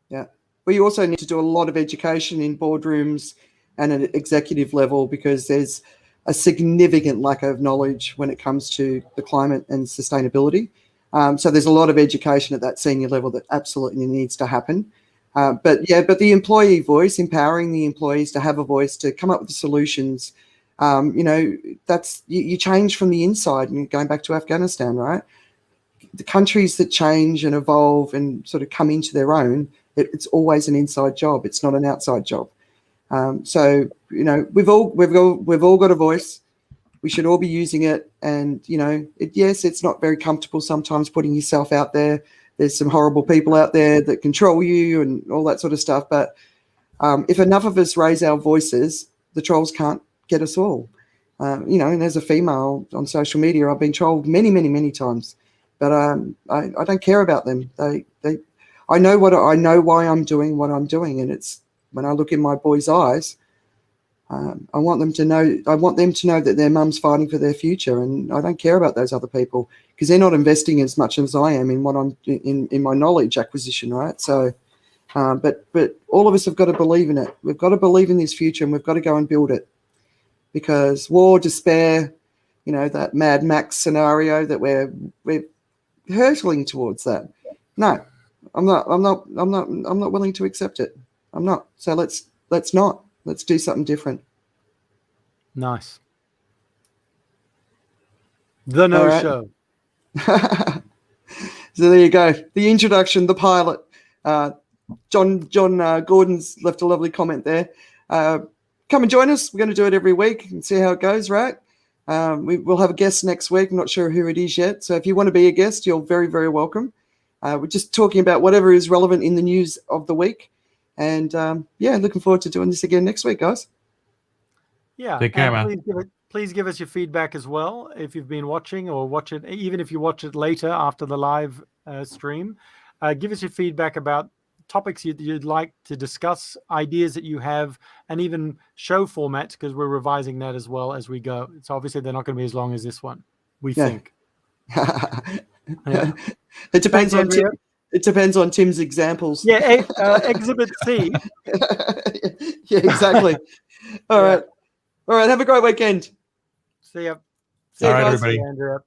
Yeah. Well, you also need to do a lot of education in boardrooms and at executive level, because there's a significant lack of knowledge when it comes to the climate and sustainability. So there's a lot of education at that senior level that absolutely needs to happen. But the employee voice, empowering the employees to have a voice, to come up with the solutions, that's you change from the inside. And going back to Afghanistan, right? The countries that change and evolve and sort of come into their own, it's always an inside job. It's not an outside job. So we've all got a voice. We should all be using it. And, yes, it's not very comfortable sometimes putting yourself out there. There's some horrible people out there that control you and all that sort of stuff. But if enough of us raise our voices, the trolls can't get us all. And as a female on social media, I've been trolled many, many, many times. But I don't care about them. I know why I'm doing what I'm doing. And it's when I look in my boys' eyes, I want them to know that their mum's fighting for their future, and I don't care about those other people, because they're not investing as much as I am in what I'm in my knowledge acquisition, right? So, but all of us have got to believe in it. We've got to believe in this future, and we've got to go and build it, because war, despair, that Mad Max scenario that we're hurtling towards that. No, I'm not willing to accept it. I'm not. So let's do something different. Nice. The No All right. Show. So there you go. The introduction, the pilot. John Gordon's left a lovely comment there. Come and join us. We're going to do it every week and see how it goes, right? We'll have a guest next week. I'm not sure who it is yet. So if you want to be a guest, you're very, very welcome. We're just talking about whatever is relevant in the news of the week. And looking forward to doing this again next week, guys. Yeah. Take care, man. Please give us your feedback as well if you've been watching, or watch it, even if you watch it later after the live stream. Give us your feedback about topics you'd like to discuss, ideas that you have, and even show formats, because we're revising that as well as we go. So obviously they're not going to be as long as this one, we think. Yeah. It depends Thanks, Andrea. it depends on Tim's examples. Yeah, Exhibit C. Yeah, exactly. All right. Have a great weekend. See ya. All right, guys. everybody. Andrea.